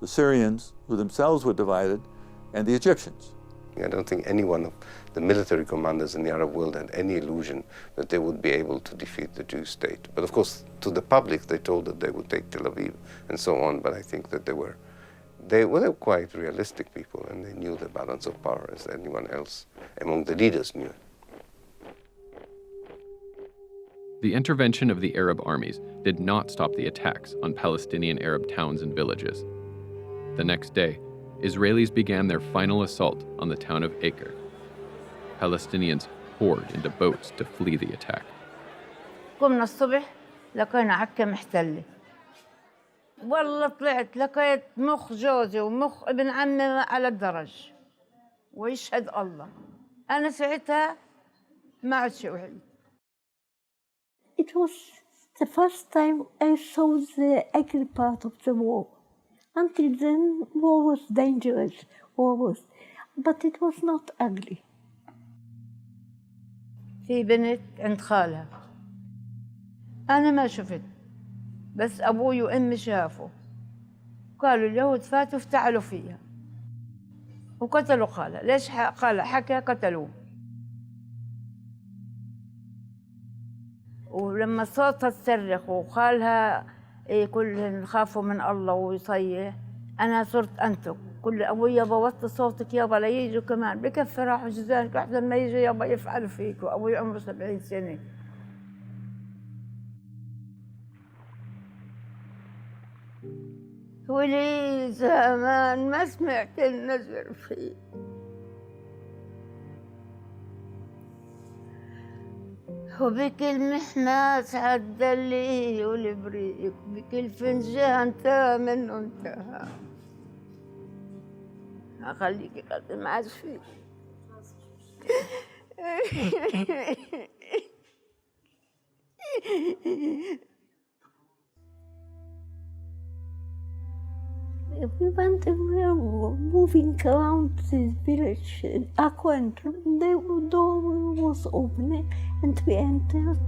the Syrians, who themselves were divided, and the Egyptians. I don't think any one of the military commanders in the Arab world had any illusion that they would be able to defeat the Jewish state. But of course, to the public, they told that they would take Tel Aviv and so on, but I think that they were quite realistic people, and they knew the balance of power as anyone else among the leaders knew. The intervention of the Arab armies did not stop the attacks on Palestinian Arab towns and villages. The next day, Israelis began their final assault on the town of Acre. Palestinians poured into boats to flee the attack. قمنا الصبح لقينا عكا محتلة. والله طلعت لقيت مخ جوزي ومخ ابن عمي على الدرج. ويشهد الله. أنا ساعتها ما عدت وعيت. It was the first time I saw the ugly part of the war. Until then, war was dangerous, but it was not ugly. في بنت عند خالها. أنا ما شفت، بس أبوي وأمي شافوا. قالوا اليهود فاتوا افتعلوا فيها. وقتلوا خالها، ليش خالها حكى قتلوه. ولما صوتها تصرخ وخالها كلهم خافوا من الله ويصيح، أنا صرت أنتق، كل أبوي يابا وطي صوتك يابا لا يجوا كمان، بكفي راحوا جزانك أحسن ما يجوا يابا يفعلوا فيك، وأبوي عمره 70 سنة. ولي زمان ما سمعت النزر فيه. وبكل محماس عالدلي والبريق، بكل فنجان تا منه انتهى. أخليكي قد ما عاد فيه. We were moving around this village, Acre, the door was open and we entered.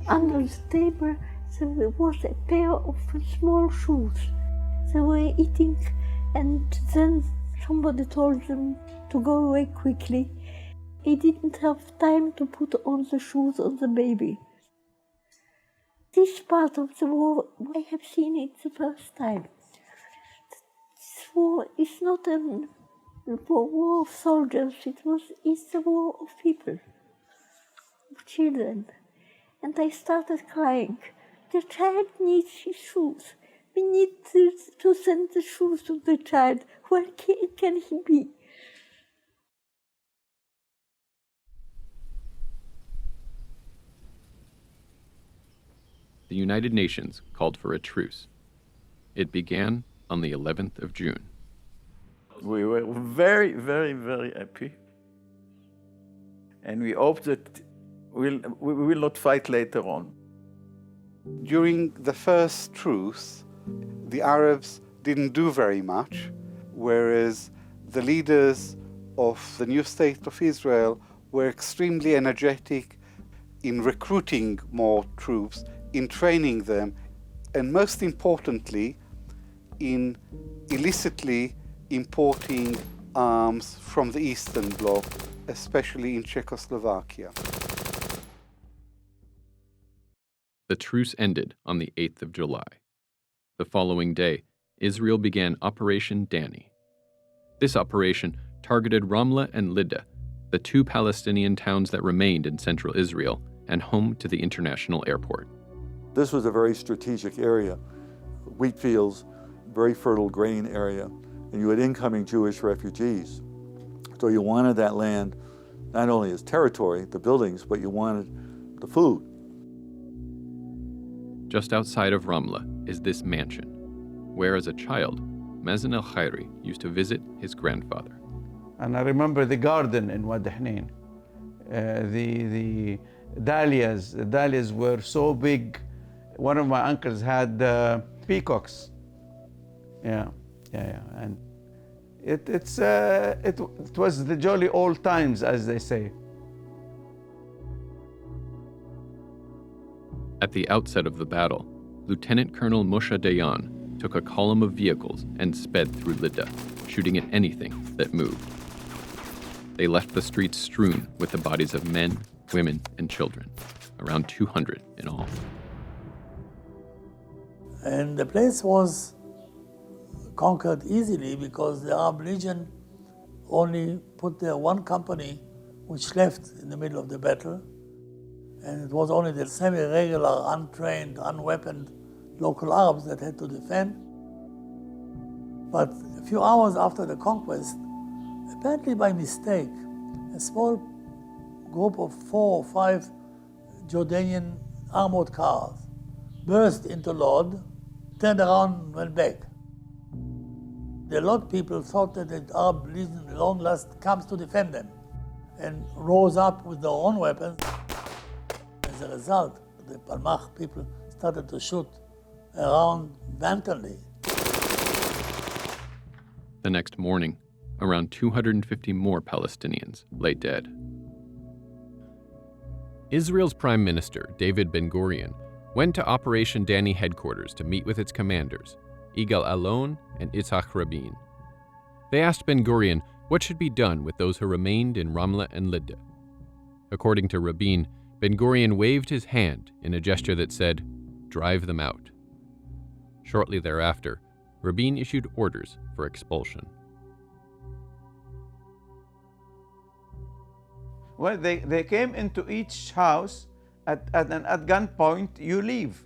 Under the table there was a pair of small shoes. They were eating, and then somebody told them to go away quickly. He didn't have time to put on the shoes on the baby. This part of the war, I have seen it the first time. war is not a war of soldiers, it's a war of people, of children. And I started crying. The child needs his shoes. We need to send the shoes to the child. Where can he be? The United Nations called for a truce. It began on the 11th of June. We were very, very, very happy. And we hope that we will not fight later on. During the first truce, the Arabs didn't do very much, whereas the leaders of the new state of Israel were extremely energetic in recruiting more troops, in training them, and most importantly, in illicitly importing arms from the Eastern Bloc, especially in Czechoslovakia. The truce ended on the 8th of July. The following day, Israel began Operation Danny. This operation targeted Ramla and Lydda, the two Palestinian towns that remained in central Israel and home to the international airport. This was a very strategic area, wheat fields, very fertile grain area, and you had incoming Jewish refugees. So you wanted that land not only as territory, the buildings, but you wanted the food. Just outside of Ramla is this mansion, where as a child, Mazen el-Khairi used to visit his grandfather. And I remember the garden in Wadi Hnain. The dahlias were so big. One of my uncles had peacocks. And it was the jolly old times, as they say. At the outset of the battle, Lieutenant Colonel Moshe Dayan took a column of vehicles and sped through Lydda, shooting at anything that moved. They left the streets strewn with the bodies of men, women, and children, around 200 in all. And the place was conquered easily because the Arab Legion only put there one company which left in the middle of the battle. And it was only the semi-regular, untrained, unweaponed local Arabs that had to defend. But a few hours after the conquest, apparently by mistake, a small group of 4 or 5 Jordanian armored cars burst into Lod, turned around and went back. The Lod people thought that the Arab Legion at long last comes to defend them and rose up with their own weapons. As a result, the Palmach people started to shoot around wantonly. The next morning, around 250 more Palestinians lay dead. Israel's Prime Minister, David Ben-Gurion, went to Operation Danny headquarters to meet with its commanders, Yigal Allon and Itzhak Rabin. They asked Ben-Gurion what should be done with those who remained in Ramla and Lydda. According to Rabin, Ben-Gurion waved his hand in a gesture that said, "Drive them out." Shortly thereafter, Rabin issued orders for expulsion. Well, they came into each house at gunpoint, you leave.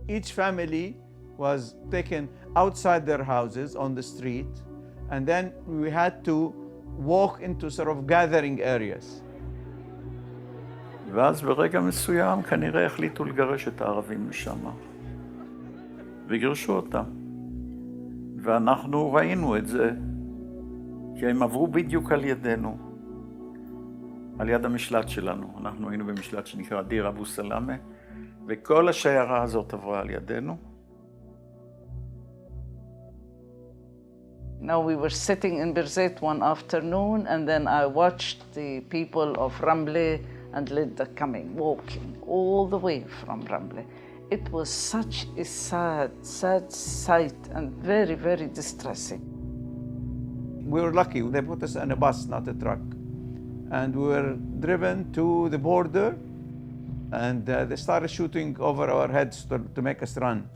Each family was taken outside their houses on the street, and then we had to walk into sort of gathering areas. ואז ברגע מסוים כנראה החליטו לגרש את הערבים משם. וגירשו אותם. ואנחנו ראינו את זה, כי הם עברו בדיוק על ידינו, על יד המשלט שלנו. אנחנו היינו במשלט שנקרא דיר אבו סלאמה, וכל השיירה הזאת עברה על ידינו. Now we were sitting in Birzeit one afternoon, and then I watched the people of Ramla and Lydda coming, walking all the way from Ramla. It was such a sad sight and very, very distressing. We were lucky. They put us in a bus, not a truck. And we were driven to the border, and they started shooting over our heads to make us run.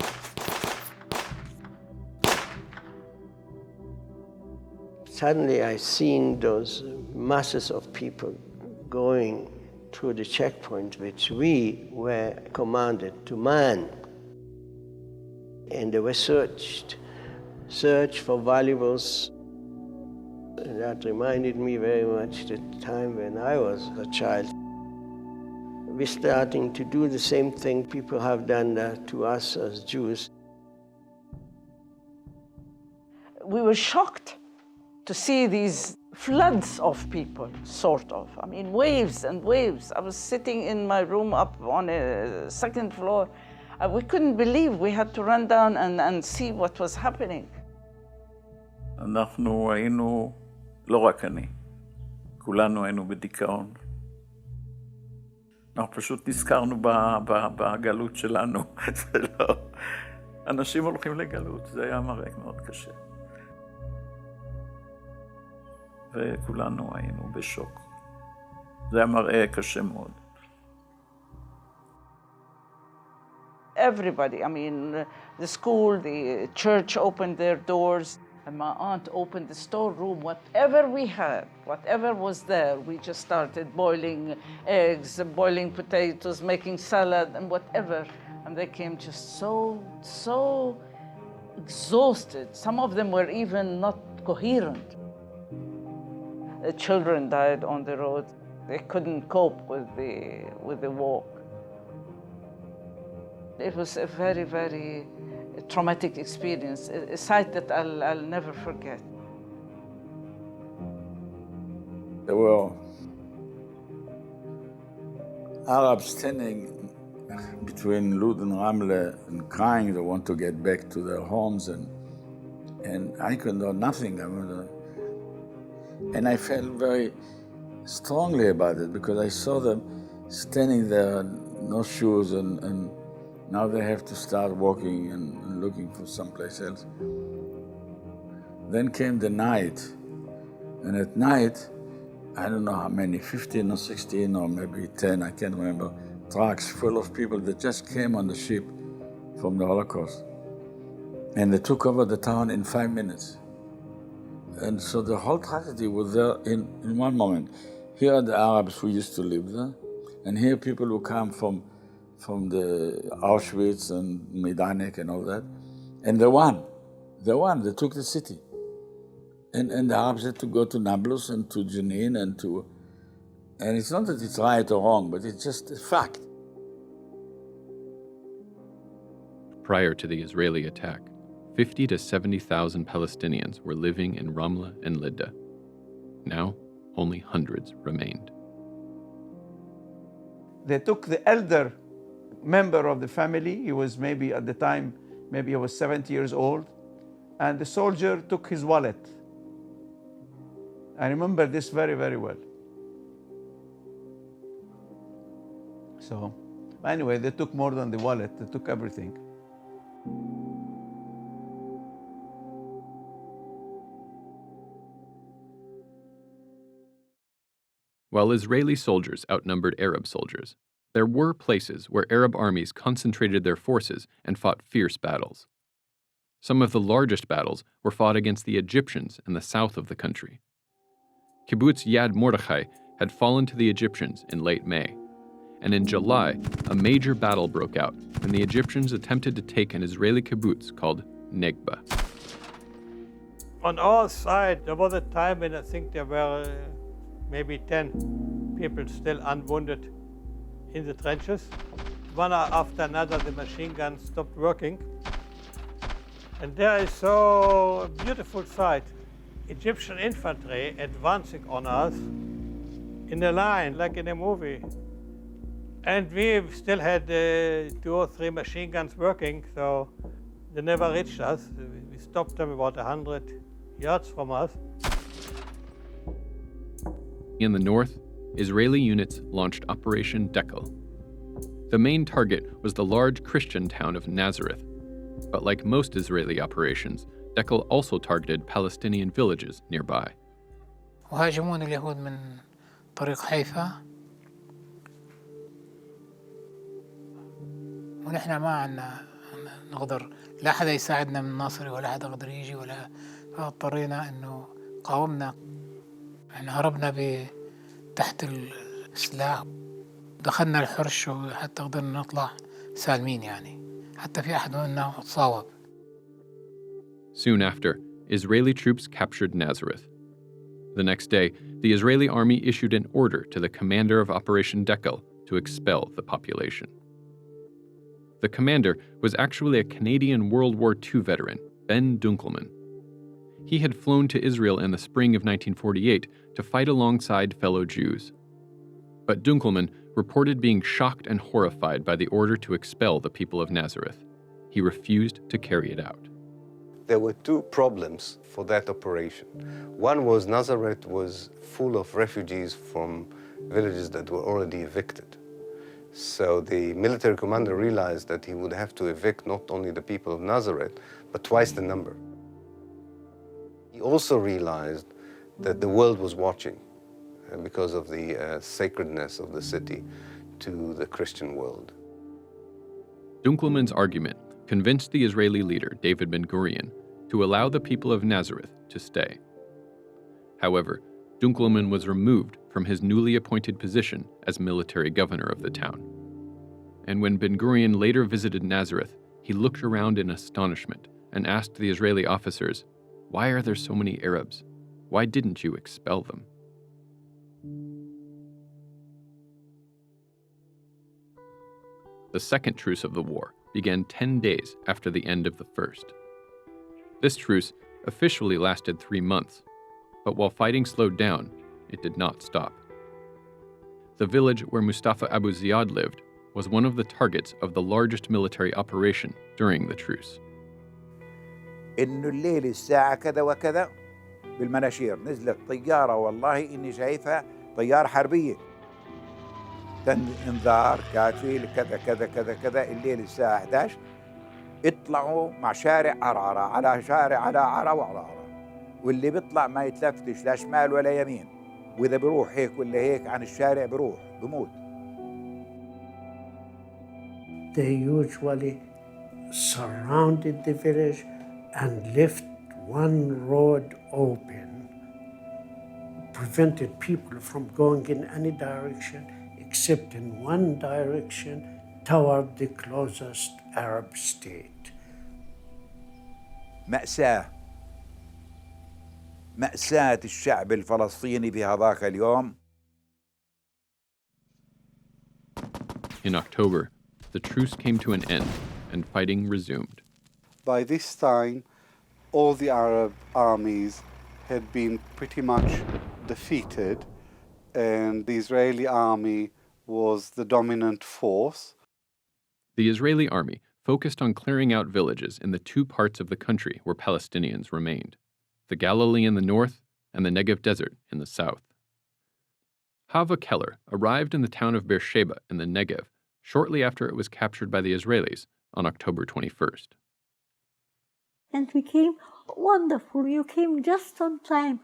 Suddenly I seen those masses of people going through the checkpoint which we were commanded to man. And they were searched for valuables. And that reminded me very much the time when I was a child. We're starting to do the same thing people have done to us as Jews. We were shocked to see these floods of people, sort of. I mean, waves and waves. I was sitting in my room up on a second floor. We couldn't believe we had to run down and see what was happening. אנחנו היינו, לא רק אני, כולנו היינו בדיכאון. אנחנו פשוט נזכרנו בגלות שלנו. אנשים הולכים לגלות, זה היה מראה מאוד קשה. וכולנו היינו בשוק. זה היה מראה קשה מאוד. Everybody, I mean, the school, the church opened their doors, and my aunt opened the storeroom. Whatever we had, whatever was there, we just started boiling eggs, boiling potatoes, making salad, and whatever. And they came just so exhausted. Some of them were even not coherent. The children died on the road. They couldn't cope with the walk. It was a very, very traumatic experience, a sight that I'll never forget. There were Arabs standing between Lud and Ramla and crying. They want to get back to their homes, and I could do nothing. And I felt very strongly about it because I saw them standing there, no shoes, and now they have to start walking and looking for someplace else. Then came the night, and at night, I don't know how many, 15 or 16 or maybe 10, I can't remember, trucks full of people that just came on the ship from the Holocaust. And they took over the town in 5 minutes. And so the whole tragedy was there in one moment. Here are the Arabs who used to live there, and here people who come from the Auschwitz and Majdanek and all that. And they won, they took the city. And the Arabs had to go to Nablus and to Jenin and it's not that it's right or wrong, but it's just a fact. Prior to the Israeli attack, 50 to 70,000 Palestinians were living in Ramla and Lydda. Now, only hundreds remained. They took the elder member of the family. He was maybe at the time, maybe he was 70 years old, and the soldier took his wallet. I remember this very, very well. So, anyway, they took more than the wallet, they took everything. While Israeli soldiers outnumbered Arab soldiers, there were places where Arab armies concentrated their forces and fought fierce battles. Some of the largest battles were fought against the Egyptians in the south of the country. Kibbutz Yad Mordechai had fallen to the Egyptians in late May, and in July, a major battle broke out when the Egyptians attempted to take an Israeli kibbutz called Negba. On our side, there was a time when I think there were maybe 10 people still unwounded in the trenches. One after another, the machine guns stopped working. And there I saw a beautiful sight. Egyptian infantry advancing on us in a line, like in a movie. And we still had 2 or 3 machine guns working, so they never reached us. We stopped them about 100 yards from us. In the north, Israeli units launched Operation Dekel. The main target was the large Christian town of Nazareth, but like most Israeli operations, Dekel also targeted Palestinian villages nearby. وهاجمون اليهود من طريق حيفا ونحن ما عنا نقدر لا حدا يساعدنا من الناصري ولا حدا قدر يجي ولا اضطرينا انه قاومنا، احنا هربنا تحت السلاح، دخلنا الحرش وحتى قدرنا نطلع سالمين يعني، حتى في أحد منا تصاوب. Soon after, Israeli troops captured Nazareth. The next day, the Israeli army issued an order to the commander of Operation Dekel to expel the population. The commander was actually a Canadian World War II veteran, Ben Dunkelman. He had flown to Israel in the spring of 1948 to fight alongside fellow Jews. But Dunkelman reported being shocked and horrified by the order to expel the people of Nazareth. He refused to carry it out. There were two problems for that operation. One was Nazareth was full of refugees from villages that were already evicted. So the military commander realized that he would have to evict not only the people of Nazareth, but twice the number. He also realized that the world was watching because of the sacredness of the city to the Christian world. Dunkelman's argument convinced the Israeli leader, David Ben-Gurion, to allow the people of Nazareth to stay. However, Dunkelman was removed from his newly appointed position as military governor of the town. And when Ben-Gurion later visited Nazareth, he looked around in astonishment and asked the Israeli officers, "Why are there so many Arabs? Why didn't you expel them?" The second truce of the war began 10 days after the end of the first. This truce officially lasted 3 months, but while fighting slowed down, it did not stop. The village where Mustafa Abu Ziyad lived was one of the targets of the largest military operation during the truce. إنه الليل الساعة كذا وكذا بالمناشير نزلت طيارة، والله إني شايفها طيارة حربية، انذار كافي لكذا كذا كذا كذا، الليل الساعة 11 اطلعوا مع شارع عرعرة على شارع على عرة وعلى عرة، واللي بيطلع ما يتلفتش لا شمال ولا يمين، وإذا بروح هيك ولا هيك عن الشارع بروح بموت. They usually surrounded the village and left one road open, prevented people from going in any direction except in one direction toward the closest Arab state. مأساة مأساة الشعب الفلسطيني في هذاك اليوم. In October, the truce came to an end and fighting resumed. By this time, all the Arab armies had been pretty much defeated, and the Israeli army was the dominant force. The Israeli army focused on clearing out villages in the two parts of the country where Palestinians remained, the Galilee in the north and the Negev desert in the south. Hava Keller arrived in the town of Beersheba in the Negev shortly after it was captured by the Israelis on October 21st. And we came, wonderful, you came just on time.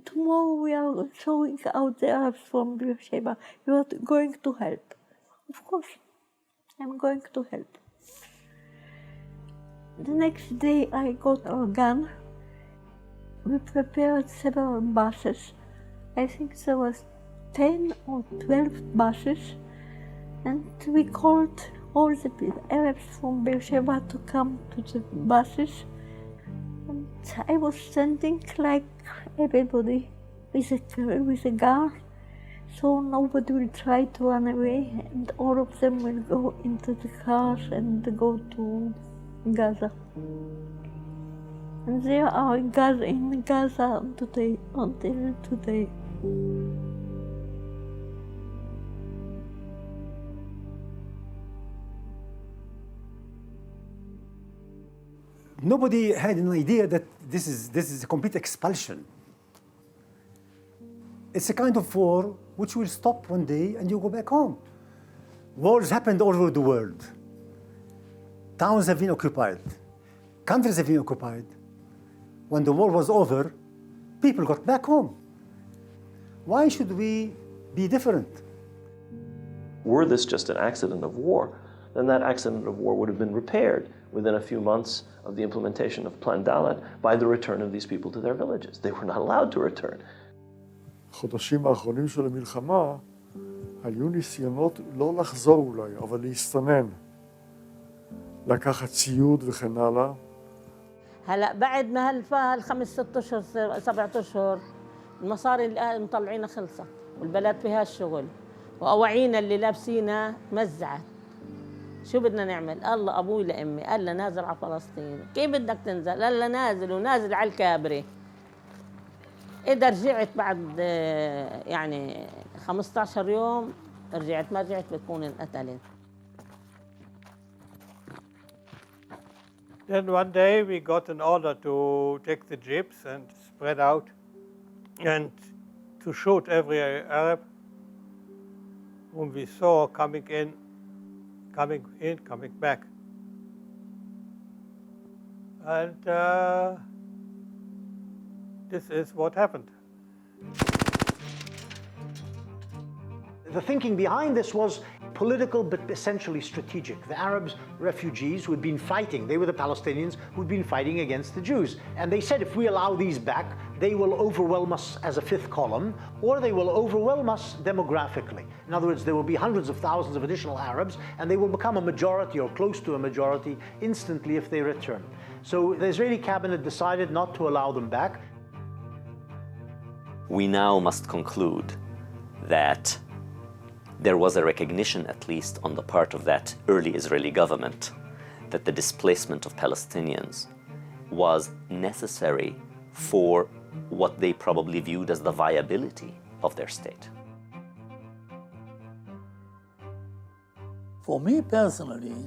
Tomorrow we are showing out the Arabs from Beersheba. You are going to help. Of course, I'm going to help. The next day I got our gun. We prepared several buses. I think there was 10 or 12 buses. And we called all the Arabs from Beersheba to come to the buses. And I was standing like everybody with a guard, so nobody will try to run away, and all of them will go into the cars and go to Gaza. And they are in Gaza today, until today. Nobody had an idea that this is a complete expulsion. It's a kind of war which will stop one day and you go back home. Wars happened all over the world. Towns have been occupied. Countries have been occupied. When the war was over, people got back home. Why should we be different? Were this just an accident of war, then that accident of war would have been repaired within a few months of the implementation of Plan Dalet by the return of these people to their villages. They were not allowed to return. החודשים האחרונים של המלחמה היו ניסיונות לא לחזור אולי, אבל להסתנן, לקחת ציוד וכן הלאה. هلا بعد ما هالخمس 6 أشهر 7 أشهر المصاري اللي مطلعينها خلصت والبلد فيها الشغل وأواعينا اللي لابسينها مزعت. شو بدنا نعمل؟ الله أبوي لأمي قال لي نازل على فلسطين. كيف بدك تنزل؟ قال لي نازل ونازل على الكابري. إذا رجعت بعد يعني 15 يوم رجعت ما رجعت بتكون انقتلت. Then one day we got an order to take the jeeps and spread out and to shoot every Arab whom we saw coming in, coming back. And this is what happened. The thinking behind this was political but essentially strategic. The Arabs, refugees who had been fighting, they were the Palestinians who'd been fighting against the Jews. And they said if we allow these back, they will overwhelm us as a fifth column, or they will overwhelm us demographically. In other words, there will be hundreds of thousands of additional Arabs, and they will become a majority or close to a majority instantly if they return. So the Israeli cabinet decided not to allow them back. We now must conclude that there was a recognition, at least on the part of that early Israeli government, that the displacement of Palestinians was necessary for what they probably viewed as the viability of their state. For me personally,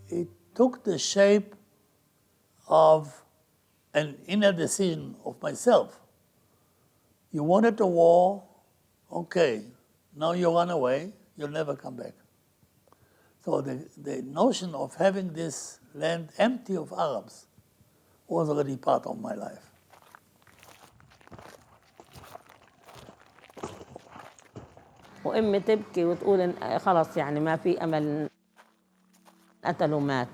it took the shape of an inner decision of myself. You wanted a war, okay. Now you run away, you'll never come back. So the notion of having this land empty of Arabs was already part of my life. وأمي تبكي وتقول خلاص يعني ما في أمل قتل ومات.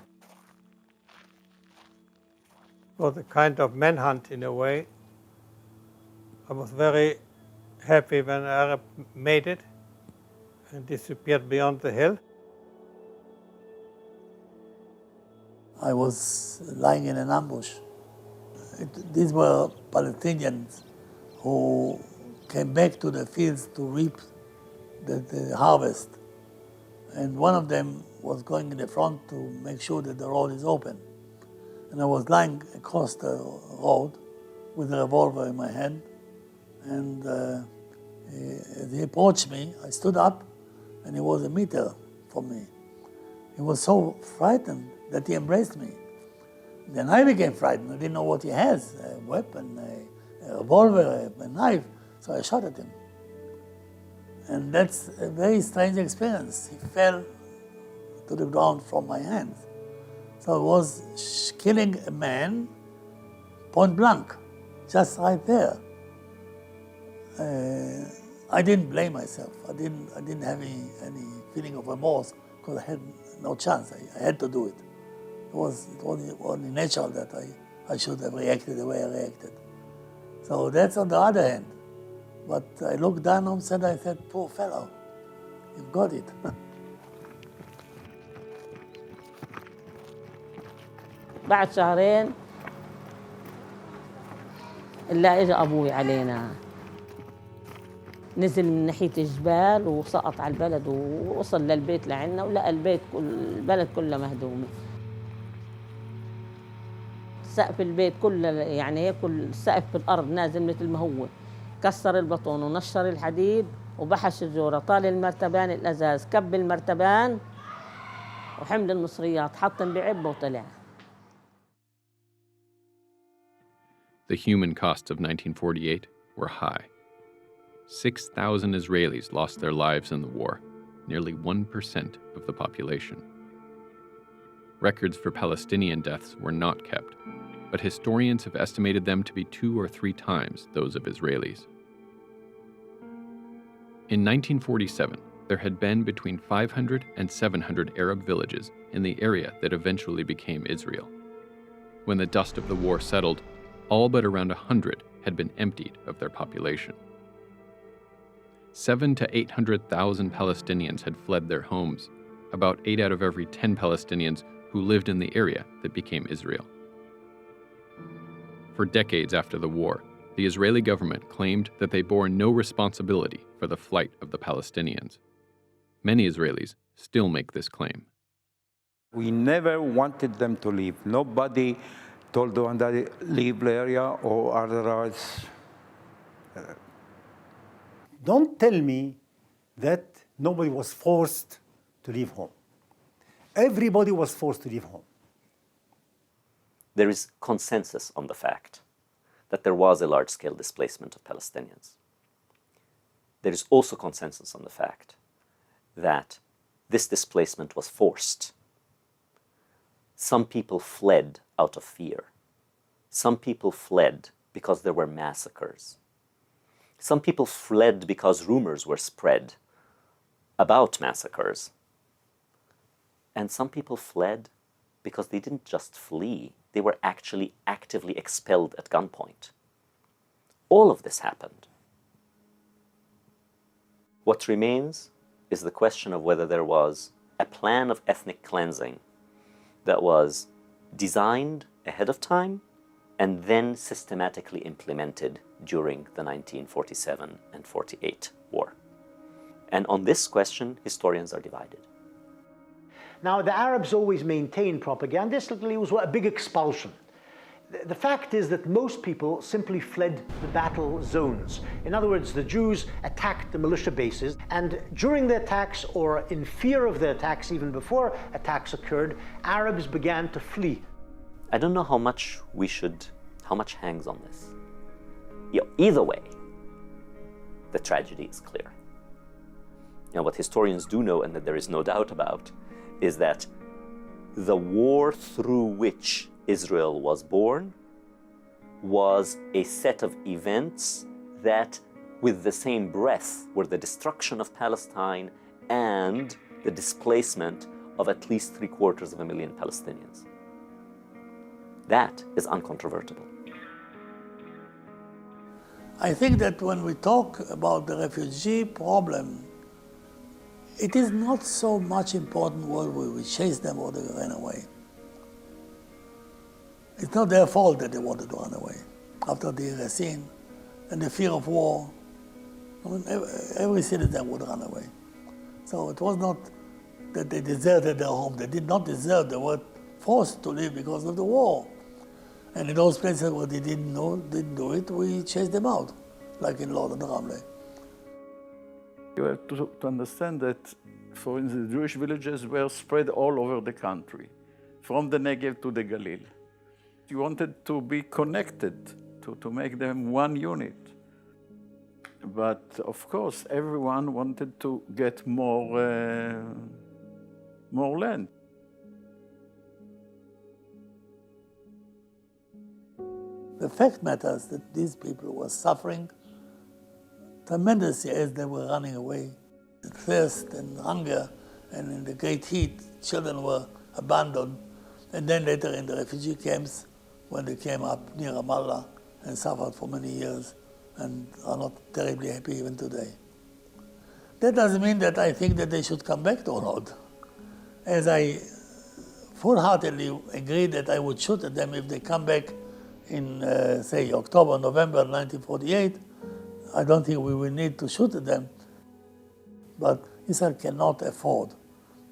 It was a kind of manhunt in a way. I was very happy when the Arab made it and disappeared beyond the hill. I was lying in an ambush. These were Palestinians who came back to the fields to reap the harvest. And one of them was going in the front to make sure that the road is open. And I was lying across the road with a revolver in my hand. And as he approached me, I stood up, and he was a meter from me. He was so frightened that he embraced me. Then I became frightened. I didn't know what he has, a weapon, a revolver, a knife. So I shot at him. And that's a very strange experience. He fell to the ground from my hands. So I was killing a man point blank, just right there. I didn't blame myself. I didn't have any feeling of remorse because I had no chance. I had to do it. It was only natural that I should have reacted the way I reacted. So that's on the other hand. But I looked down on him and I said, poor fellow, you've got it. بعد شهرين إلا إجا أبوي علينا. نزل من ناحية الجبال وسقط على البلد ووصل للبيت لعنا ولقى البلد كلها مهدومة. سقف البيت كله يعني هيك السقف بالأرض نازل مثل ما هو. كسر البطون ونشر الحديد وبحش الجورة، طال المرتبان الأزاز، كب المرتبان وحمل المصريات، حطن بعبه وطلع. The human costs of 1948 were high. 6,000 Israelis lost their lives in the war, nearly 1% of the population. Records for Palestinian deaths were not kept, but historians have estimated them to be 2 or 3 times those of Israelis. In 1947, there had been between 500 and 700 Arab villages in the area that eventually became Israel. When the dust of the war settled, all but around 100 had been emptied of their population. 700,000 to 800,000 Palestinians had fled their homes, about 8 out of every 10 Palestinians who lived in the area that became Israel. For decades after the war, the Israeli government claimed that they bore no responsibility for the flight of the Palestinians. Many Israelis still make this claim. We never wanted them to leave. Nobody told them to leave the area or otherwise. Don't tell me that nobody was forced to leave home. Everybody was forced to leave home. There is consensus on the fact that there was a large-scale displacement of Palestinians. There is also consensus on the fact that this displacement was forced. Some people fled out of fear. Some people fled because there were massacres. Some people fled because rumors were spread about massacres. And some people fled because they didn't just flee, they were actually actively expelled at gunpoint. All of this happened. What remains is the question of whether there was a plan of ethnic cleansing that was designed ahead of time and then systematically implemented during the 1947 and 48 war. And on this question, historians are divided. Now, the Arabs always maintained propagandistically it was a big expulsion. The fact is that most people simply fled the battle zones. In other words, the Jews attacked the militia bases, and during the attacks, or in fear of the attacks even before attacks occurred, Arabs began to flee. I don't know how much hangs on this. Either way, the tragedy is clear. What historians do know, and that there is no doubt about, is that the war through which Israel was born was a set of events that, with the same breath, were the destruction of Palestine and the displacement of at least 750,000 Palestinians. That is uncontrovertible. I think that when we talk about the refugee problem, it is not so much important whether we chase them or they ran away. It's not their fault that they wanted to run away. After Dayr Yasin and the fear of war, every citizen would run away. So it was not that they deserted their home. They did not deserve, they were forced to leave because of the war. And in those places where they didn't do it, we chased them out, like in Lord and Ramla. You have to understand that, for instance, the Jewish villages were spread all over the country, from the Negev to the Galil. You wanted to be connected, to make them one unit. But of course, everyone wanted to get more land. The fact matters that these people were suffering tremendously as they were running away. Thirst and hunger, and in the great heat, children were abandoned. And then later in the refugee camps, when they came up near Ramallah and suffered for many years and are not terribly happy even today. That doesn't mean that I think that they should come back to Lod. As I full-heartedly agree that I would shoot at them if they come back in, say, October, November 1948, I don't think we will need to shoot at them. But Israel cannot afford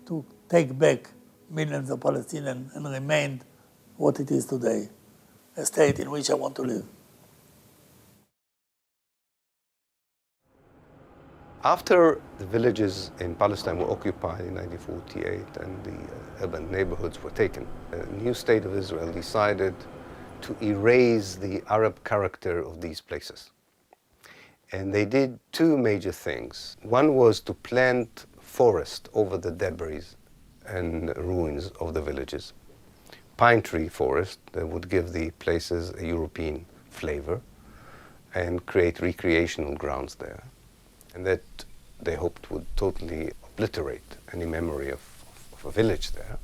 to take back millions of Palestinians and remain what it is today, a state in which I want to live. After the villages in Palestine were occupied in 1948 and the urban neighborhoods were taken, the new state of Israel decided to erase the Arab character of these places. And they did two major things. One was to plant forest over the debris and ruins of the villages. Pine tree forest that would give the places a European flavor and create recreational grounds there. And that they hoped would totally obliterate any memory of a village there.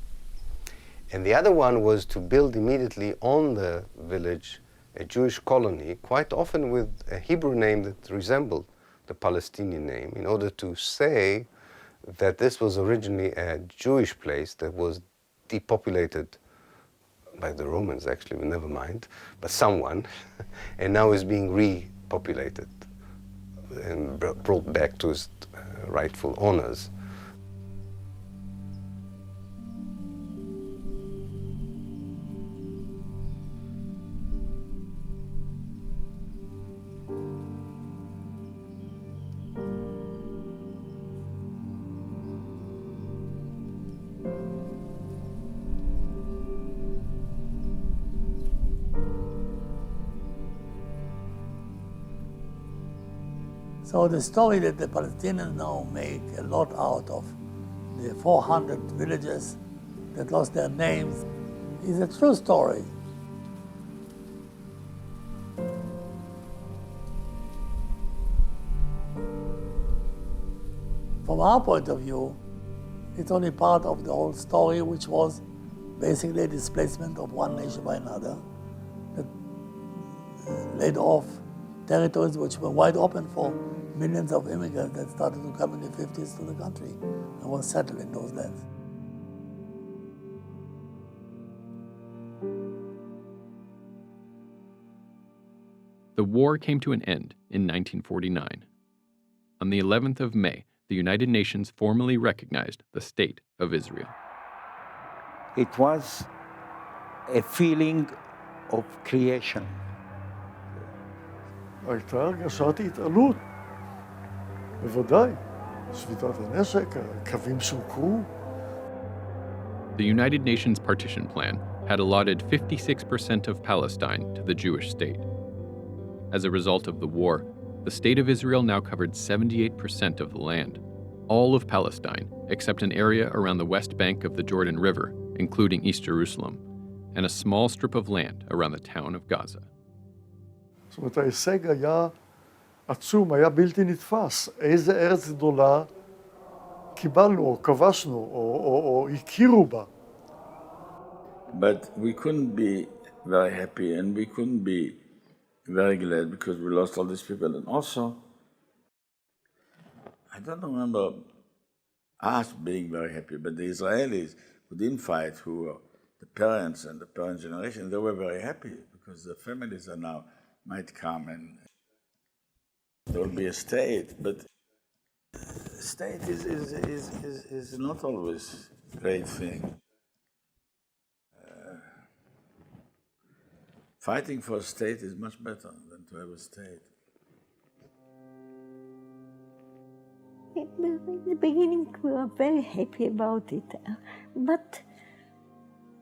And the other one was to build immediately on the village a Jewish colony, quite often with a Hebrew name that resembled the Palestinian name, in order to say that this was originally a Jewish place that was depopulated by the Romans, actually, but never mind, but someone, and now is being repopulated and brought back to its rightful owners. So the story that the Palestinians now make a lot out of, the 400 villages that lost their names, is a true story. From our point of view, it's only part of the whole story, which was basically a displacement of one nation by another that laid off territories which were wide open for millions of immigrants that started to come in the 50s to the country and were settled in those lands. The war came to an end in 1949. On the 11th of May, the United Nations formally recognized the State of Israel. It was a feeling of creation. הייתה הרגשת התעלות, בוודאי. שביתת הנשק, הקווים שהוכרו. The United Nations Partition Plan had allotted 56% of Palestine to the Jewish state. As a result of the war, the State of Israel now covered 78% of the land, all of Palestine, except an area around the west bank of the Jordan River, including East Jerusalem, and a small strip of land around the town of Gaza. זאת אומרת, ההישג היה עצום, היה בלתי נתפס. איזה ארץ גדולה קיבלנו, או כבשנו, או הכירו בה. But we couldn't be very happy and we couldn't be very glad because we lost all these people. And also, I don't remember us being very happy, but the Israelis who didn't fight, who were the parents and the parent generation, they were very happy because the families are now might come and there will be a state, but state is not always a great thing. Fighting for a state is much better than to have a state. In the beginning, we were very happy about it, but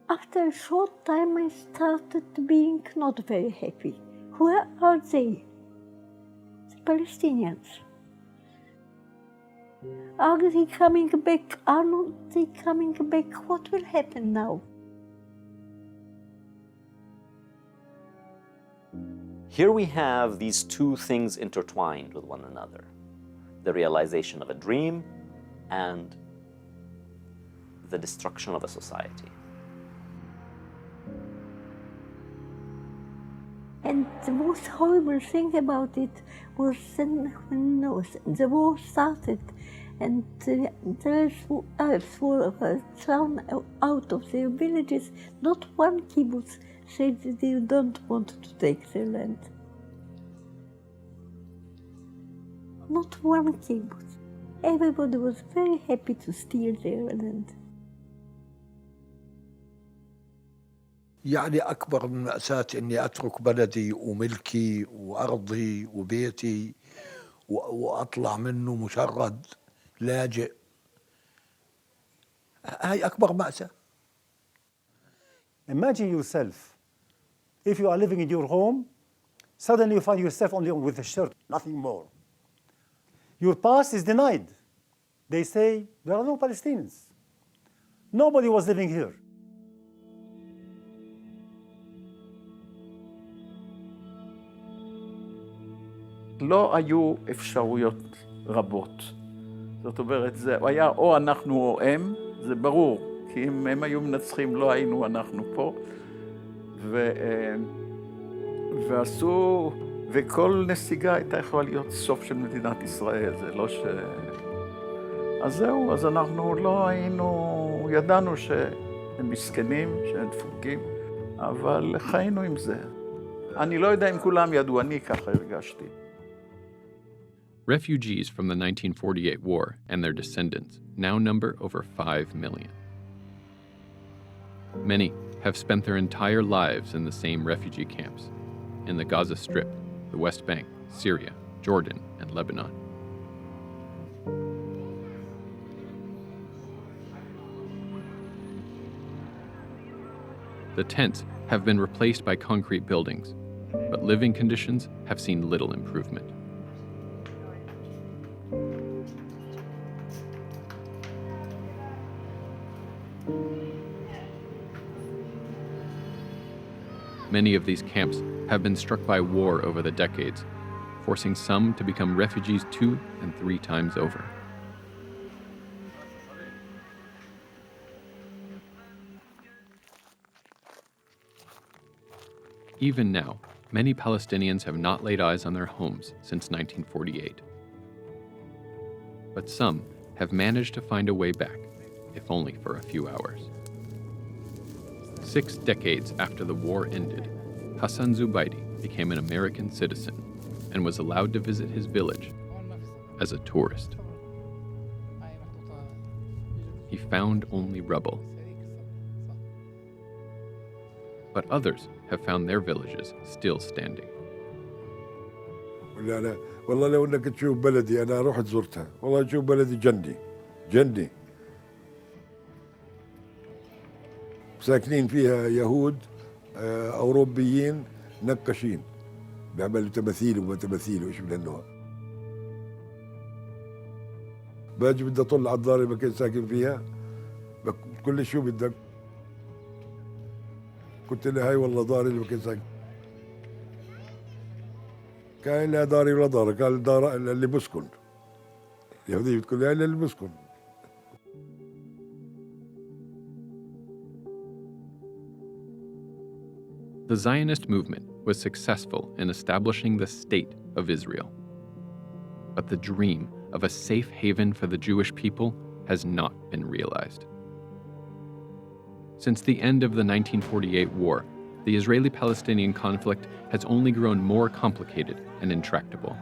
after a short time, I started being not very happy. Where are they? The Palestinians. Are they coming back? Are not they coming back? What will happen now? Here we have these two things intertwined with one another. The realization of a dream and the destruction of a society. And the most horrible thing about it was when the war started and the Arabs were thrown out of their villages. Not one kibbutz said that they don't want to take their land. Not one kibbutz. Everybody was very happy to steal their land. يعني أكبر من مأساة إني أترك بلدي وملكي وأرضي وبيتي وأطلع منه مشرد لاجئ. هاي أكبر مأساة. Imagine yourself, if you are living in your home, suddenly you find yourself only with a shirt, nothing more. Your past is denied. They say there are no Palestinians. Nobody was living here. לא היו אפשרויות רבות זאת אומרת, זה היה או אנחנו או הם, זה ברור, כי אם הם היו מנצחים לא היינו אנחנו פה. ועשו, וכל נסיגה הייתה יכולה להיות סוף של מדינת ישראל, זה לא ש... אז זהו, אז אנחנו לא היינו, ידענו שהם מסכנים, שהם דפוקים, אבל חיינו עם זה. אני לא יודע אם כולם ידעו, אני ככה הרגשתי. Refugees from the 1948 war and their descendants now number over 5 million. Many have spent their entire lives in the same refugee camps, in the Gaza Strip, the West Bank, Syria, Jordan, and Lebanon. The tents have been replaced by concrete buildings, but living conditions have seen little improvement. Many of these camps have been struck by war over the decades, forcing some to become refugees 2 and 3 times over. Even now, many Palestinians have not laid eyes on their homes since 1948. But some have managed to find a way back, if only for a few hours. 6 decades after the war ended, Hassan Zubaidi became an American citizen and was allowed to visit his village as a tourist. He found only rubble. But others have found their villages still standing. والله لو انك تشوف بلدي انا رحت زرتها والله تشوف بلدي جني ساكنين فيها يهود اوروبيين نقاشين بيعملوا تماثيل وتماثيل وايش من النوع باجي بدي اطل على الدار اللي كنت ساكن فيها بتقول لي شو بدك قلت لها هاي والله داري اللي كنت ساكن كان لا داري ولا دار قال دار اللي بسكن اليهودية بتقول لي اللي بسكن. The Zionist movement was successful in establishing the State of Israel. But the dream of a safe haven for the Jewish people has not been realized. Since the end of the 1948 war, the Israeli-Palestinian conflict has only grown more complicated and intractable.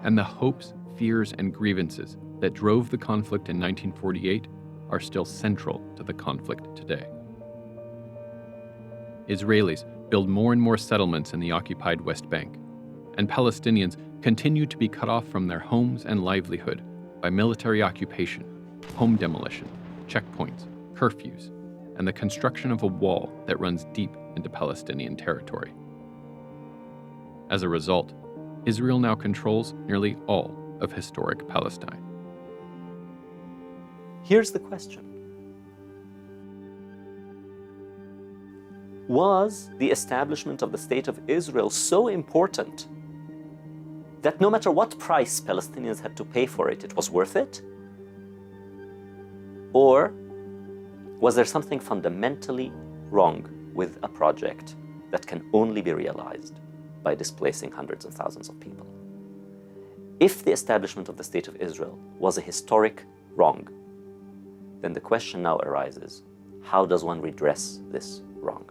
And the hopes, fears, and grievances that drove the conflict in 1948 are still central to the conflict today. Israelis build more and more settlements in the occupied West Bank, and Palestinians continue to be cut off from their homes and livelihood by military occupation, home demolition, checkpoints, curfews, and the construction of a wall that runs deep into Palestinian territory. As a result, Israel now controls nearly all of historic Palestine. Here's the question. Was the establishment of the State of Israel so important that no matter what price Palestinians had to pay for it, it was worth it? Or was there something fundamentally wrong with a project that can only be realized by displacing hundreds of thousands of people? If the establishment of the State of Israel was a historic wrong, then the question now arises, how does one redress this wrong?